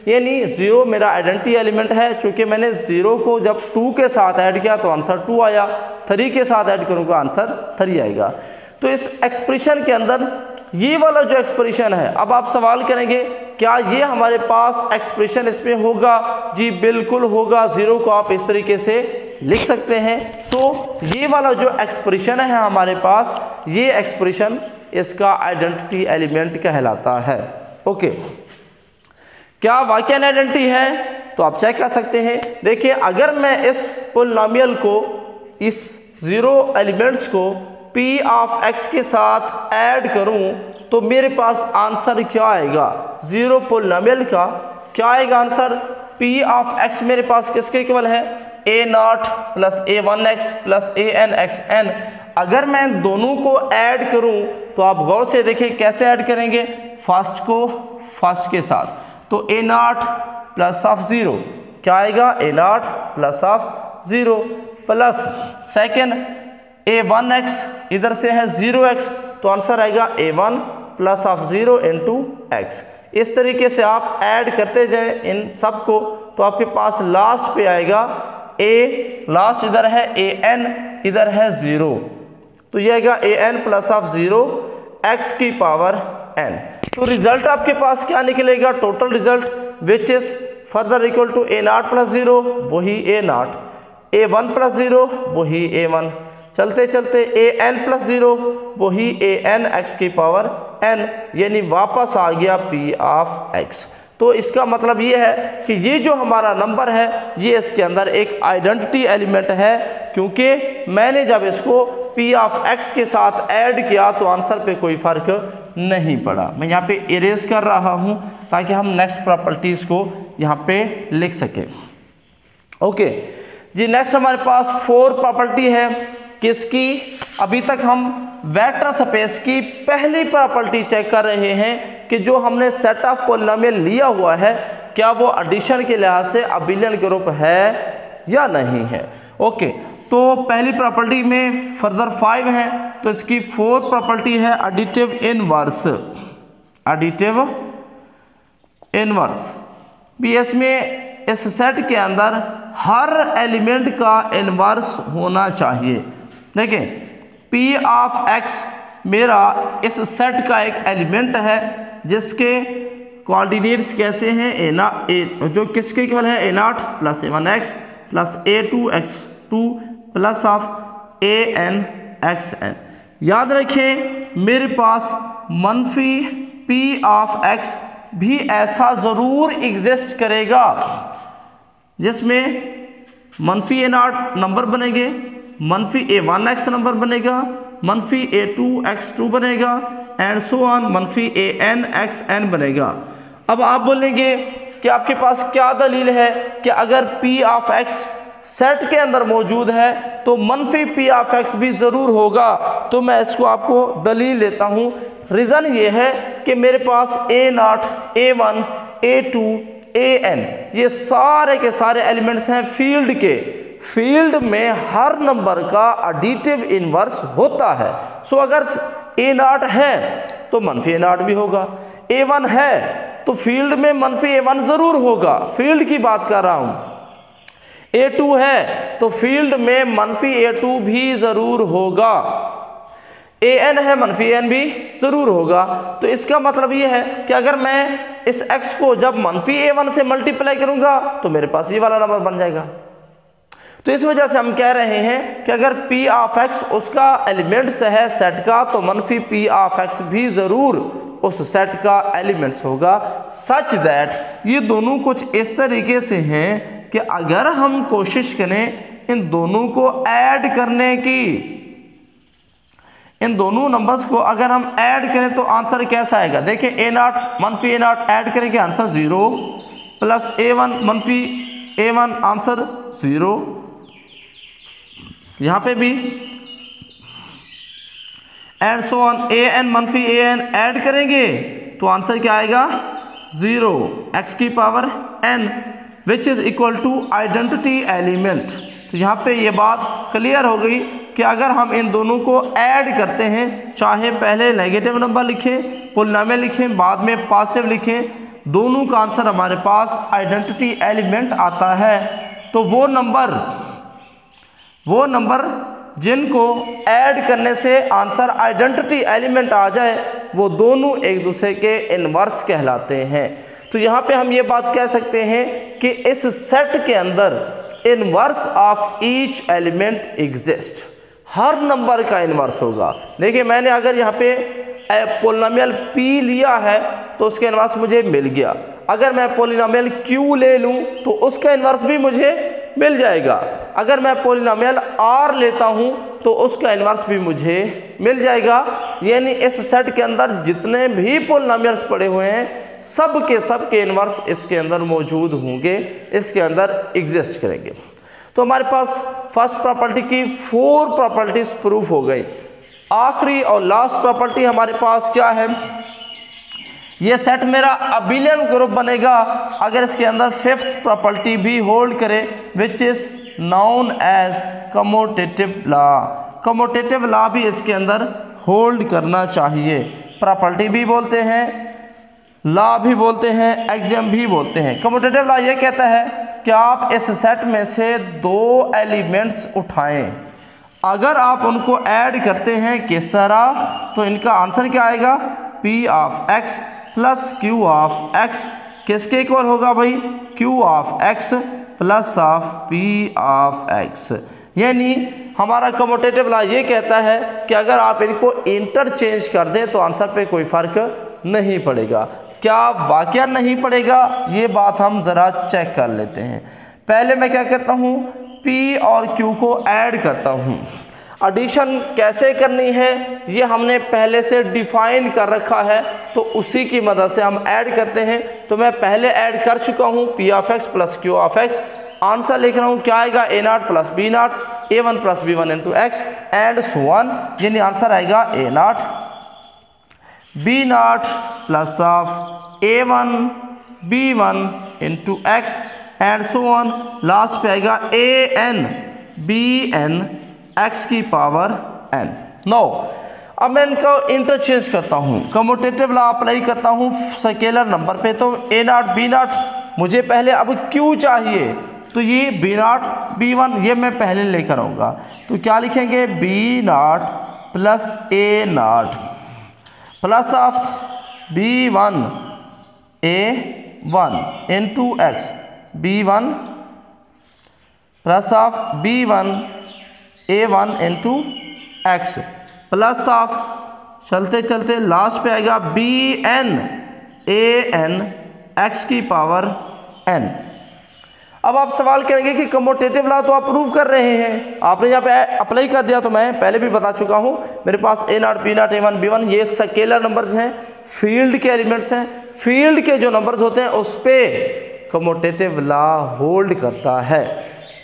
यानी 0 मेरा आइडेंटिटी एलिमेंट है। चूँकि मैंने 0 को जब 2 के साथ ऐड किया तो आंसर 2 आया, 3 के साथ ऐड करूँगा आंसर 3 आएगा। तो इस एक्सप्रेशन के अंदर ये वाला जो एक्सप्रेशन है, अब आप सवाल करेंगे क्या ये हमारे पास एक्सप्रेशन इसमें होगा? जी बिल्कुल होगा। 0 को आप इस तरीके से लिख सकते हैं। सो ये वाला जो एक्सप्रेशन है हमारे पास, ये एक्सप्रेशन इसका आइडेंटिटी एलिमेंट कहलाता है। ओके, क्या वाकई आइडेंटिटी है? तो आप चेक कर सकते हैं। देखिए, अगर मैं इस पॉलिनोमियल को, इस 0 एलिमेंट्स को p ऑफ x के साथ ऐड करूं तो मेरे पास आंसर क्या आएगा? 0 पॉलिनोमियल का क्या आएगा आंसर? p ऑफ x मेरे पास किसके इक्वल है? a0 plus a1x plus anxn। अगर मैं दोनों को ऐड करूं तो आप गौर से देखें कैसे ऐड करेंगे। फर्स्ट को फर्स्ट के साथ, तो a0 प्लस ऑफ 0 क्या आएगा? a0 plus of 0 plus second a1x, इधर से है 0x तो आंसर आएगा a1 plus of 0 into x। इस तरीके से आप ऐड करते जाए इन सब को तो आपके पास लास्ट पे आएगा a, लास्ट इधर है an, इधर है 0, तो ये आएगा an प्लस ऑफ 0 x की पावर n। तो रिजल्ट आपके पास क्या निकलेगा? Total result which is further equal to a0 plus 0 वही a0, a1 प्लस 0 वही a1, चलते चलते an प्लस 0 वही an x की पावर n, यानी वापस आ गया p ऑफ x। तो इसका मतलब ये है कि ये जो हमारा नंबर है ये इसके अंदर एक आइडेंटिटी एलिमेंट है, क्योंकि मैंने जब इसको p ऑफ x के साथ ऐड किया तो आंसर पे कोई फ़र्क नहीं पड़ा। मैं यहाँ पे इरेज कर रहा हूँ ताकि हम नेक्स्ट प्रॉपर्टीज़ को यहाँ पे लिख सकें। ओके जी, नेक्स्ट हमारे पास 4 प्रॉपर्टी है। किसकी? अभी तक हम वेक्टर स्पेस की पहली प्रॉपर्टी चेक कर रहे हैं कि जो हमने सेट ऑफ पॉलिनोमियल लिया हुआ है क्या वो एडिशन के लिहाज से अबिलियन ग्रुप है या नहीं है। ओके, तो पहली प्रॉपर्टी में फर्दर 5 है, तो इसकी 4th प्रॉपर्टी है एडिटिव इनवर्स। एडिटिव इनवर्स भी इसमें इस सेट के अंदर हर एलिमेंट का इनवर्स होना चाहिए। देखें, p ऑफ x मेरा इस सेट का एक एलिमेंट है जिसके कोऑर्डिनेट्स कैसे हैं? जो किसके इक्वल है? a0 plus a1x plus a2x2 plus of anxn। याद रखें मेरे पास मनफी p ऑफ x भी ऐसा ज़रूर एग्जिस्ट करेगा जिसमें मनफी a0 नंबर बनेंगे, मनफी a1x नंबर बनेगा, मनफी a2x2 बनेगा एंड सो ऑन, मनफी anxn बनेगा। अब आप बोलेंगे कि आपके पास क्या दलील है कि अगर p ऑफ x सेट के अंदर मौजूद है तो मनफी p ऑफ x भी ज़रूर होगा। तो मैं इसको आपको दलील देता हूँ। रीज़न ये है कि मेरे पास a0, a1, a2, an ये सारे के सारे एलिमेंट्स हैं फील्ड के। फील्ड में हर नंबर का एडिटिव इनवर्स होता है। सो अगर a0 है तो मनफी a0 भी होगा, a1 है तो फील्ड में मनफी a1 ज़रूर होगा, फील्ड की बात कर रहा हूँ। a2 है तो फील्ड में मनफी a2 भी ज़रूर होगा, an है मनफी an भी ज़रूर होगा। तो इसका मतलब ये है कि अगर मैं इस x को जब मनफी a1 से मल्टीप्लाई करूँगा तो मेरे पास ये वाला नंबर बन जाएगा। तो इस वजह से हम कह रहे हैं कि अगर p ऑफ x उसका एलिमेंट्स है सेट का तो मनफी p ऑफ x भी ज़रूर उस सेट का एलिमेंट्स होगा। सच दैट ये दोनों कुछ इस तरीके से हैं कि अगर हम कोशिश करें इन दोनों को ऐड करने की, इन दोनों नंबर्स को अगर हम ऐड करें तो आंसर कैसा आएगा? देखिए a0 मनफी a0 ऐड करेंगे आंसर 0 प्लस a1 मनफी a1 आंसर 0, यहाँ पे भी एंड सो ऑन an मनफी an ऐड करेंगे तो आंसर क्या आएगा? 0 x की power n which is equal to identity element. तो यहाँ पे ये बात क्लियर हो गई कि अगर हम इन दोनों को ऐड करते हैं, चाहे पहले नेगेटिव नंबर लिखें पॉलिनोमियल लिखें, बाद में पॉजिटिव लिखें, दोनों का आंसर हमारे पास आइडेंटिटी एलिमेंट आता है। तो वो नंबर जिनको ऐड करने से आंसर आइडेंटिटी एलिमेंट आ जाए वो दोनों एक दूसरे के इनवर्स कहलाते हैं। तो यहाँ पे हम ये बात कह सकते हैं कि इस सेट के अंदर inverse of each element exist, her number का इनवर्स होगा। देखिए मैंने अगर यहाँ पे पॉलिनोमियल p लिया है तो उसका इनवर्स मुझे मिल गया, अगर मैं पॉलिनोमियल q ले लूँ तो उसका इनवर्स भी मुझे मिल जाएगा, अगर मैं पॉलिनोमियल r लेता हूँ तो उसका इनवर्स भी मुझे मिल जाएगा। यानी इस सेट के अंदर जितने भी पॉलिनोमियल्स पड़े हुए हैं सब के इनवर्स इसके अंदर मौजूद होंगे, इसके अंदर एग्जिस्ट करेंगे। तो हमारे पास फर्स्ट प्रॉपर्टी की 4 प्रॉपर्टीज प्रूफ हो गई। आखिरी और लास्ट प्रॉपर्टी हमारे पास क्या है, ये सेट मेरा अबिलियन ग्रुप बनेगा अगर इसके अंदर 5th प्रॉपर्टी भी होल्ड करे, which is known as commutative law. Commutative law भी इसके अंदर होल्ड करना चाहिए। प्रॉपर्टी भी बोलते हैं, लॉ भी बोलते हैं, एक्सियम भी बोलते हैं। कम्यूटेटिव लॉ ये कहता है कि आप इस सेट में से 2 एलिमेंट्स उठाएं, अगर आप उनको ऐड करते हैं किस तरह, तो इनका आंसर क्या आएगा, p of x plus q of x किसके इक्वल होगा भाई, q of x plus of p of x। यानी हमारा कम्यूटेटिव लॉ ये कहता है कि अगर आप इनको इंटरचेंज कर दें तो आंसर पे कोई फ़र्क नहीं पड़ेगा। क्या वाकया नहीं पड़ेगा, ये बात हम ज़रा चेक कर लेते हैं। पहले मैं क्या करता हूँ, p और q को ऐड करता हूँ। एडिशन कैसे करनी है ये हमने पहले से डिफाइन कर रखा है, तो उसी की मदद से हम ऐड करते हैं। तो मैं पहले ऐड कर चुका हूँ p of x plus q of x। Answer लिख रहा हूँ क्या आएगा, a0 plus b0, a1 plus b1 into x and so on. यानी आंसर आएगा a0 b0 plus of a1 b1 into x and so on. Last पे आएगा an bn x की पावर n। नो अब मैं इनको इंटरचेंज करता हूँ, कम्यूटेटिव लॉ अप्लाई करता हूँ स्केलर नंबर पे। तो a0 b0 मुझे पहले अब q चाहिए, तो ये b0 b1 ये मैं पहले लेकर आऊँगा। तो क्या लिखेंगे, b0 plus a0 plus of b1 a1 into x, b1 plus of b1 a1 into x plus of, चलते चलते लास्ट पे आएगा bn an x की पावर n। अब आप सवाल करेंगे कि कम्यूटेटिव लॉ तो आप प्रूव कर रहे हैं, आपने यहाँ पे अप्लाई कर दिया। तो मैं पहले भी बता चुका हूँ, मेरे पास a0 b0 a1 b1 ये स्केलर नंबर्स हैं, फील्ड के एलिमेंट्स हैं। फील्ड के जो नंबर्स होते हैं उस पर कम्यूटेटिव लॉ होल्ड करता है।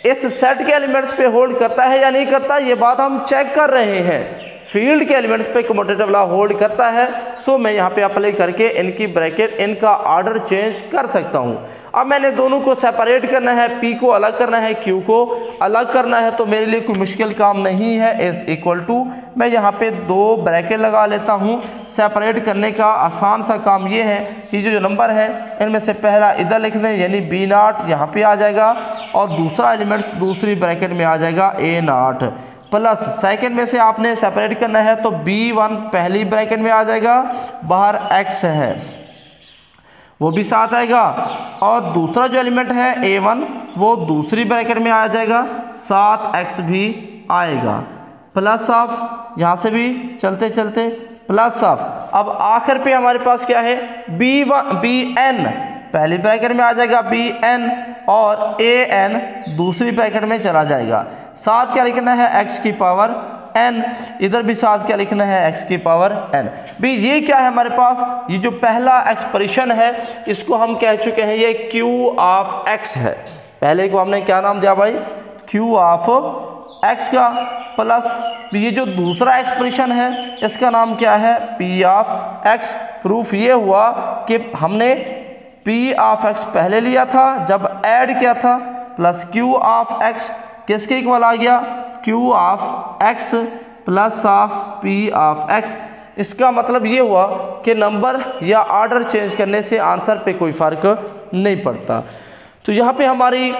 इस सेट के एलिमेंट्स पे होल्ड करता है या नहीं करता, ये बात हम चेक कर रहे हैं। फील्ड के एलिमेंट्स पे कम्यूटेटिव लॉ होल्ड करता है, सो मैं यहाँ पे अप्लाई करके इनकी ब्रैकेट, इनका ऑर्डर चेंज कर सकता हूँ। अब मैंने दोनों को सेपरेट करना है, p को अलग करना है, q को अलग करना है, तो मेरे लिए कोई मुश्किल काम नहीं है। इज इक्वल टू मैं यहाँ पे 2 ब्रैकेट लगा लेता हूँ। सेपरेट करने का आसान सा काम ये है कि जो नंबर है इनमें से पहला इधर लिख दें, यानी b0 यहाँ पे आ जाएगा और दूसरा एलिमेंट्स दूसरी ब्रैकेट में आ जाएगा a0 प्लस सेकंड में से आपने सेपरेट करना है, तो b1 पहली ब्रैकेट में आ जाएगा, बाहर x है वो भी साथ आएगा, और दूसरा जो एलिमेंट है a1 वो दूसरी ब्रैकेट में आ जाएगा, साथ x भी आएगा, प्लस ऑफ यहाँ से भी चलते चलते प्लस ऑफ। अब आखिर पे हमारे पास क्या है, bn पहली ब्रैकेट में आ जाएगा bn और an दूसरी ब्रैकेट में चला जाएगा। साथ क्या लिखना है, x की पावर n, इधर भी साथ क्या लिखना है, x की पावर n। भी ये क्या है हमारे पास, ये जो पहला एक्सप्रेशन है इसको हम कह चुके हैं ये q ऑफ x है। पहले को हमने क्या नाम दिया भाई, q ऑफ x का, प्लस ये जो दूसरा एक्सप्रेशन है इसका नाम क्या है, p ऑफ x। प्रूफ ये हुआ कि हमने p ऑफ x पहले लिया था जब ऐड किया था, प्लस q ऑफ x किसके इक्वल आ गया, q of x plus of p of x। इसका मतलब ये हुआ कि नंबर या ऑर्डर चेंज करने से आंसर पे कोई फ़र्क नहीं पड़ता। तो यहाँ पे हमारी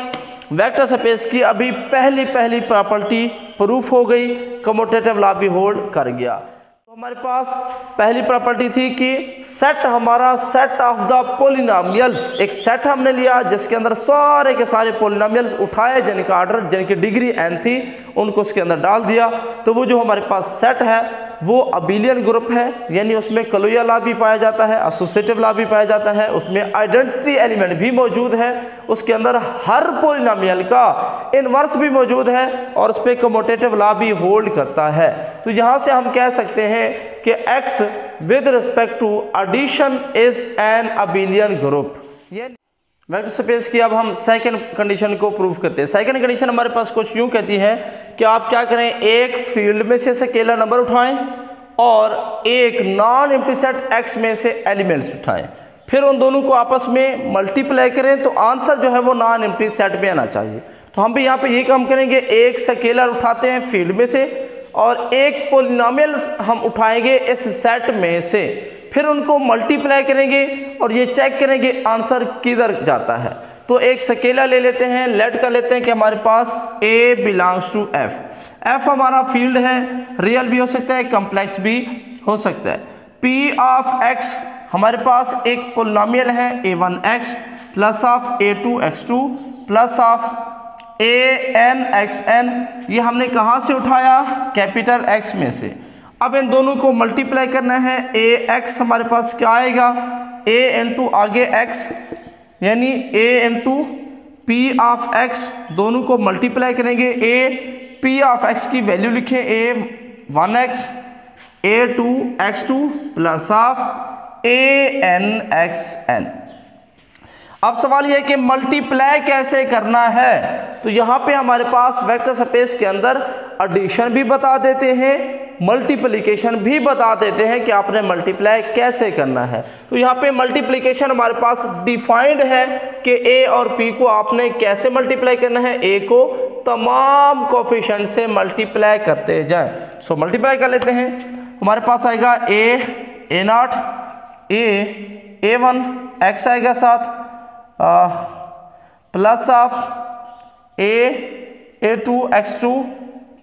वेक्टर स्पेस की अभी पहली प्रॉपर्टी प्रूफ हो गई, कम्यूटेटिव लॉ भी होल्ड कर गया। तो हमारे पास पहली प्रॉपर्टी थी कि सेट हमारा सेट ऑफ द पॉलिनोमियल्स, एक सेट हमने लिया जिसके अंदर सारे के सारे पॉलिनोमियल्स उठाए जिनका ऑर्डर जिनकी डिग्री n थी उनको उसके अंदर डाल दिया। तो वो जो हमारे पास सेट है वो अबिलियन ग्रुप है, यानी उसमें क्लोजर लॉ भी पाया जाता है, एसोसिएटिव लॉ भी पाया जाता है, उसमें आइडेंटिटी एलिमेंट भी मौजूद है, उसके अंदर हर पॉलिनोमियल का इनवर्स भी मौजूद है और उस पर कम्यूटेटिव लॉ भी होल्ड करता है। तो यहाँ से हम कह सकते हैं कि x with respect to addition is an abelian group. Vector space की अब हम सेकंड कंडीशन को प्रूव करते हैं। सेकंड कंडीशन हमारे पास कुछ यूँ कहती है कि आप क्या करें, एक फील्ड में से स्केलर नंबर उठाएं और एक नॉन एम्प्टी सेट x में से एलिमेंट्स उठाएं, फिर उन दोनों को आपस में मल्टीप्लाई करें तो आंसर जो है वो नॉन एम्प्टी सेट में आना चाहिए। तो हम भी यहाँ पे यही काम करेंगे, एक स्केलर उठाते हैं फील्ड में से और एक पॉलिनोमियल हम उठाएंगे इस सेट में से, फिर उनको मल्टीप्लाई करेंगे और ये चेक करेंगे आंसर किधर जाता है। तो एक स्केलर ले लेते हैं, लेट कर लेते हैं कि हमारे पास A belongs to F। F हमारा फील्ड है, रियल भी हो सकता है, कम्प्लेक्स भी हो सकता है। P ऑफ X हमारे पास एक पॉलिनोमियल है A1x plus of A2x2 plus of ANxn, ये हमने कहाँ से उठाया, कैपिटल X में से। अब इन दोनों को मल्टीप्लाई करना है, ax हमारे पास क्या आएगा, a इंटू आगे x यानी a into p of x, दोनों को मल्टीप्लाई करेंगे, a p ऑफ x की वैल्यू लिखें a1x a2x2 plus of anxn। अब सवाल यह है कि मल्टीप्लाई कैसे करना है। तो यहाँ पे हमारे पास वेक्टर स्पेस के अंदर एडिशन भी बता देते हैं, मल्टीप्लिकेशन भी बता देते हैं कि आपने मल्टीप्लाई कैसे करना है। तो यहाँ पे मल्टीप्लिकेशन हमारे पास डिफाइंड है कि a और p को आपने कैसे मल्टीप्लाई करना है, a को तमाम कोफिशिएंट से मल्टीप्लाई करते जाएं। सो मल्टीप्लाई कर लेते हैं, हमारे पास आएगा a0 a1 x आएगा साथ plus of a2 x2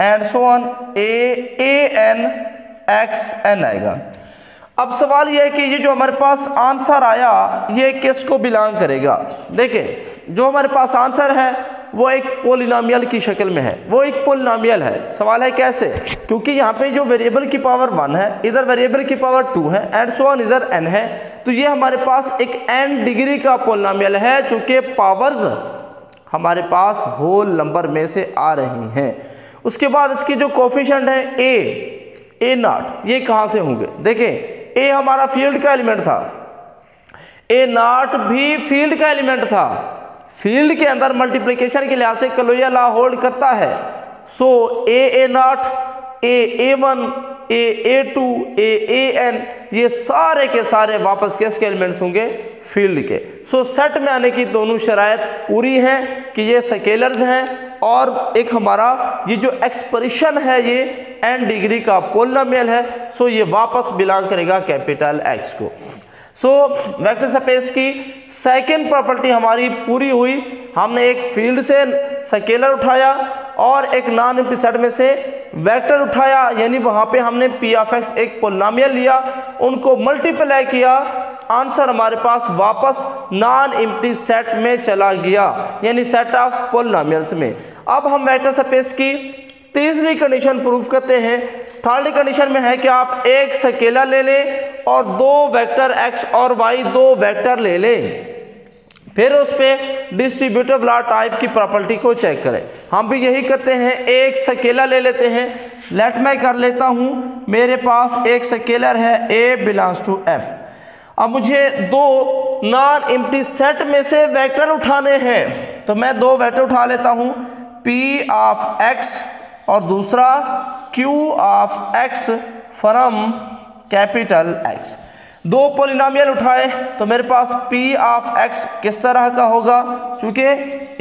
and so on an xn आएगा। अब सवाल यह है कि ये जो हमारे पास आंसर आया ये किसको बिलोंग करेगा। देखिए जो हमारे पास आंसर है वो एक पॉलिनोमियल की शक्ल में है, वो एक पॉलिनोमियल है। सवाल है कैसे, क्योंकि यहाँ पे जो वेरिएबल की पावर 1 है, इधर वेरिएबल की पावर 2 है एंड सो ऑन इधर n है। तो ये हमारे पास एक n डिग्री का पॉलिनोमियल है, चूँकि पावर्स हमारे पास होल नंबर में से आ रही हैं। उसके बाद इसकी जो कोफिशिएंट है a0, ये कहाँ से होंगे। देखिए a हमारा फील्ड का एलिमेंट था, a0 भी फील्ड का एलिमेंट था, फील्ड के अंदर मल्टीप्लिकेशन के लिहाज से क्लोजर लॉ होल्ड करता है। सो a0 a1 a2 an ये सारे के सारे वापस किसके एलिमेंट्स होंगे, फील्ड के। सो सेट में आने की दोनों शराइत पूरी हैं कि ये स्केलर्स हैं और एक हमारा ये जो एक्सप्रेशन है ये n डिग्री का पॉलिनोमियल है। सो ये वापस बिलोंग करेगा कैपिटल X को। सो वेक्टर स्पेस की सेकंड प्रॉपर्टी हमारी पूरी हुई। हमने एक फील्ड से स्केलर उठाया और एक नॉन एम्प्टी सेट में से वेक्टर उठाया, यानी वहाँ पे हमने p ऑफ x एक पॉलिनोमियल लिया, उनको मल्टीप्लाई किया, आंसर हमारे पास वापस नॉन एम्प्टी सेट में चला गया, यानी सेट ऑफ पॉलिनोमियल्स में। अब हम वेक्टर स्पेस की तीसरी कंडीशन प्रूव करते हैं। थर्ड कंडीशन में है कि आप एक स्केलर ले लें और दो वेक्टर x और y दो वेक्टर ले लें, फिर उस पर डिस्ट्रीब्यूटिव लॉ टाइप की प्रॉपर्टी को चेक करें। हम भी यही करते हैं, एक स्केलर ले लेते हैं। लेट मैं कर लेता हूँ, मेरे पास एक स्केलर है a बिलोंग्स टू f। अब मुझे दो नॉन एम्प्टी सेट में से वेक्टर उठाने हैं, तो मैं दो वेक्टर उठा लेता हूँ, p ऑफ x और दूसरा q of x from capital X। दो पॉलिनोमियल उठाए तो मेरे पास p ऑफ x किस तरह का होगा, चूँकि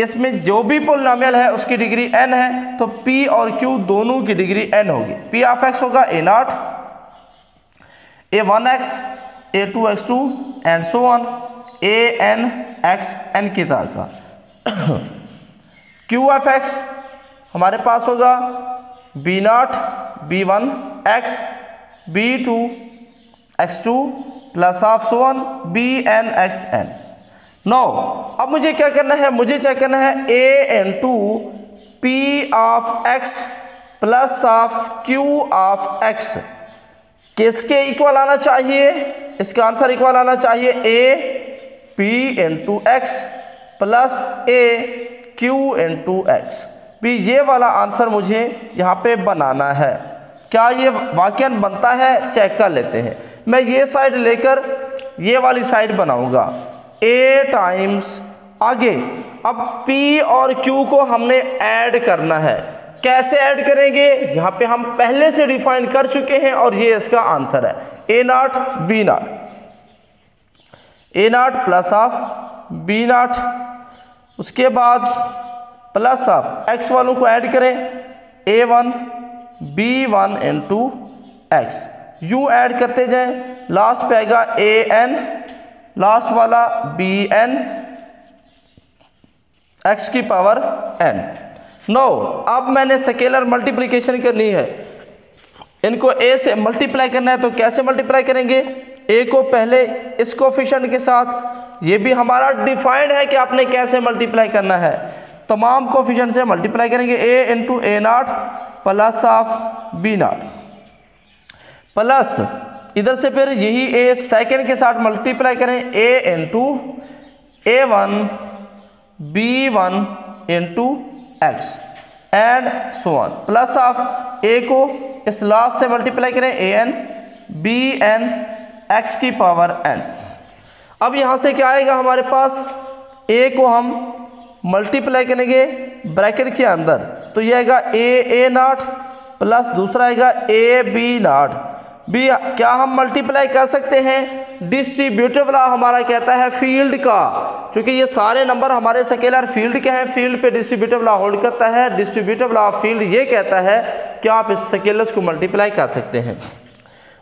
इसमें जो भी पॉलिनोमियल है उसकी डिग्री n है, तो p और q दोनों की डिग्री n होगी। p ऑफ x होगा a0, a1x a2x2 and so on anxn की तरह का। QFX हमारे पास होगा b0 b1 x b2 x2 plus of so on bn xn। No अब मुझे क्या करना है, मुझे चेक करना है an2 p of x plus of q of x किसके इक्वल आना चाहिए, इसका आंसर इक्वल आना चाहिए a p into x plus a q into x. भी ये वाला आंसर मुझे यहाँ पे बनाना है। क्या ये वाकई बनता है, चेक कर लेते हैं। मैं ये साइड लेकर ये वाली साइड बनाऊंगा a टाइम्स आगे। अब p और q को हमने ऐड करना है। कैसे ऐड करेंगे, यहाँ पे हम पहले से डिफाइन कर चुके हैं और ये इसका आंसर है a0 b0 a0 plus of b0। उसके बाद प्लस ऑफ x वालों को ऐड करें a1 b1 into x. You add करते जाएं, लास्ट पे आएगा an, लास्ट वाला bn x की पावर n। नो अब मैंने स्केलर मल्टीप्लिकेशन करनी है, इनको a से मल्टीप्लाई करना है। तो कैसे मल्टीप्लाई करेंगे, a को पहले इस कोफिशिएंट के साथ, ये भी हमारा डिफाइंड है कि आपने कैसे मल्टीप्लाई करना है। तमाम कोफिशिएंट से मल्टीप्लाई करेंगे a into a0 plus of b0 plus इधर से फिर यही a सेकेंड के साथ मल्टीप्लाई करें a into a1 b1 into x and so on plus of a को इस लास्ट से मल्टीप्लाई करें an bn x की पावर n। अब यहाँ से क्या आएगा हमारे पास, a को हम मल्टीप्लाई करेंगे ब्रैकेट के अंदर, तो ये आएगा a0 प्लस दूसरा आएगा a b0। भी क्या हम मल्टीप्लाई कर सकते हैं, डिस्ट्रीब्यूटिव लॉ हमारा कहता है फील्ड का, क्योंकि ये सारे नंबर हमारे स्केलर फील्ड के हैं, फील्ड पे डिस्ट्रीब्यूटिव लॉ होल्ड करता है। डिस्ट्रीब्यूटिव लॉ ऑफ फील्ड ये कहता है कि आप इस स्केलर्स को मल्टीप्लाई कर सकते हैं।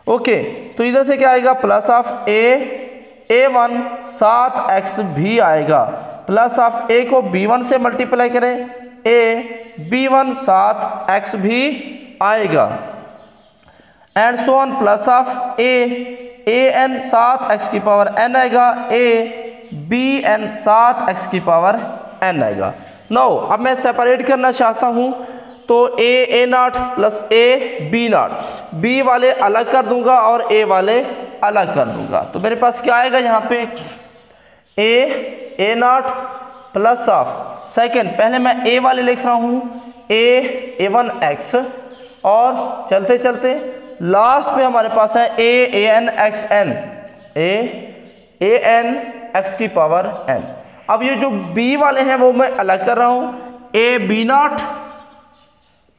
ओके, तो इधर से क्या आएगा प्लस ऑफ a1 7x भी आएगा, प्लस ऑफ a को b1 से मल्टीप्लाई करें a b1 7x भी आएगा and so on plus of an 7x की पावर n आएगा a bn 7x की पावर n आएगा। नो अब मैं सेपरेट करना चाहता हूँ, तो a0 plus a b0, b वाले अलग कर दूंगा और a वाले अलग कर दूंगा। तो मेरे पास क्या आएगा यहाँ पे a0 प्लस ऑफ सेकेंड, पहले मैं a वाले लिख रहा हूँ a1x और चलते चलते लास्ट पे हमारे पास है an x की पावर n। अब ये जो b वाले हैं वो मैं अलग कर रहा हूँ, a b0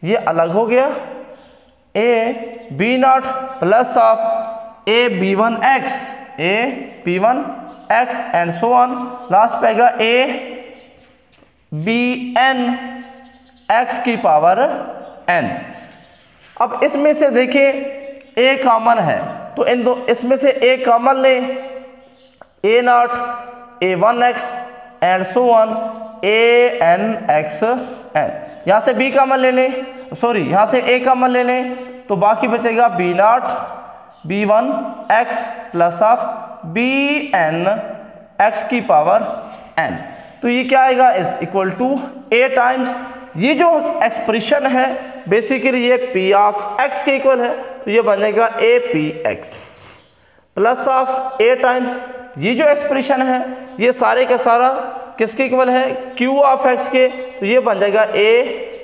ये अलग हो गया, a b0 plus of a b1x and so on, last पे आएगा a bn x की पावर n। अब इसमें से देखिए a कॉमन है, तो इन दो इसमें से a कॉमन ले, a0 a1x and so on anxn। यहाँ से b कॉमन ले लें, सॉरी यहाँ से a कॉमन ले लें, तो बाकी बचेगा b0 b1x plus of bn x की पावर n। तो ये क्या आएगा, is equal to a times, ये जो एक्सप्रेशन है बेसिकली ये p ऑफ x के इक्वल है, तो ये बन जाएगा a p x plus of a times, ये जो एक्सप्रेशन है ये सारे का सारा किसके इक्वल है, q ऑफ x के, तो ये बन जाएगा a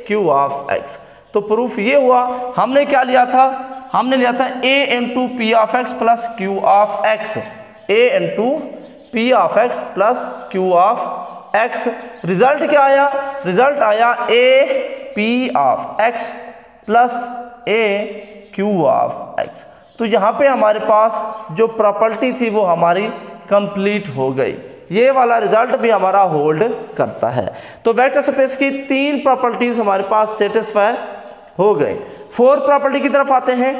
q ऑफ x। तो प्रूफ ये हुआ, हमने क्या लिया था, हमने लिया था a into P of X plus q of x, a into P of X plus q of x। Result क्या आया, रिजल्ट आया a p of x plus a q of x। तो यहाँ पे हमारे पास जो प्रॉपर्टी थी वो हमारी कंप्लीट हो गई, ये वाला रिजल्ट भी हमारा होल्ड करता है। तो वेक्टर स्पेस की 3 प्रॉपर्टीज हमारे पास सेटिस्फाई हो गई। 4 प्रॉपर्टी की तरफ आते हैं।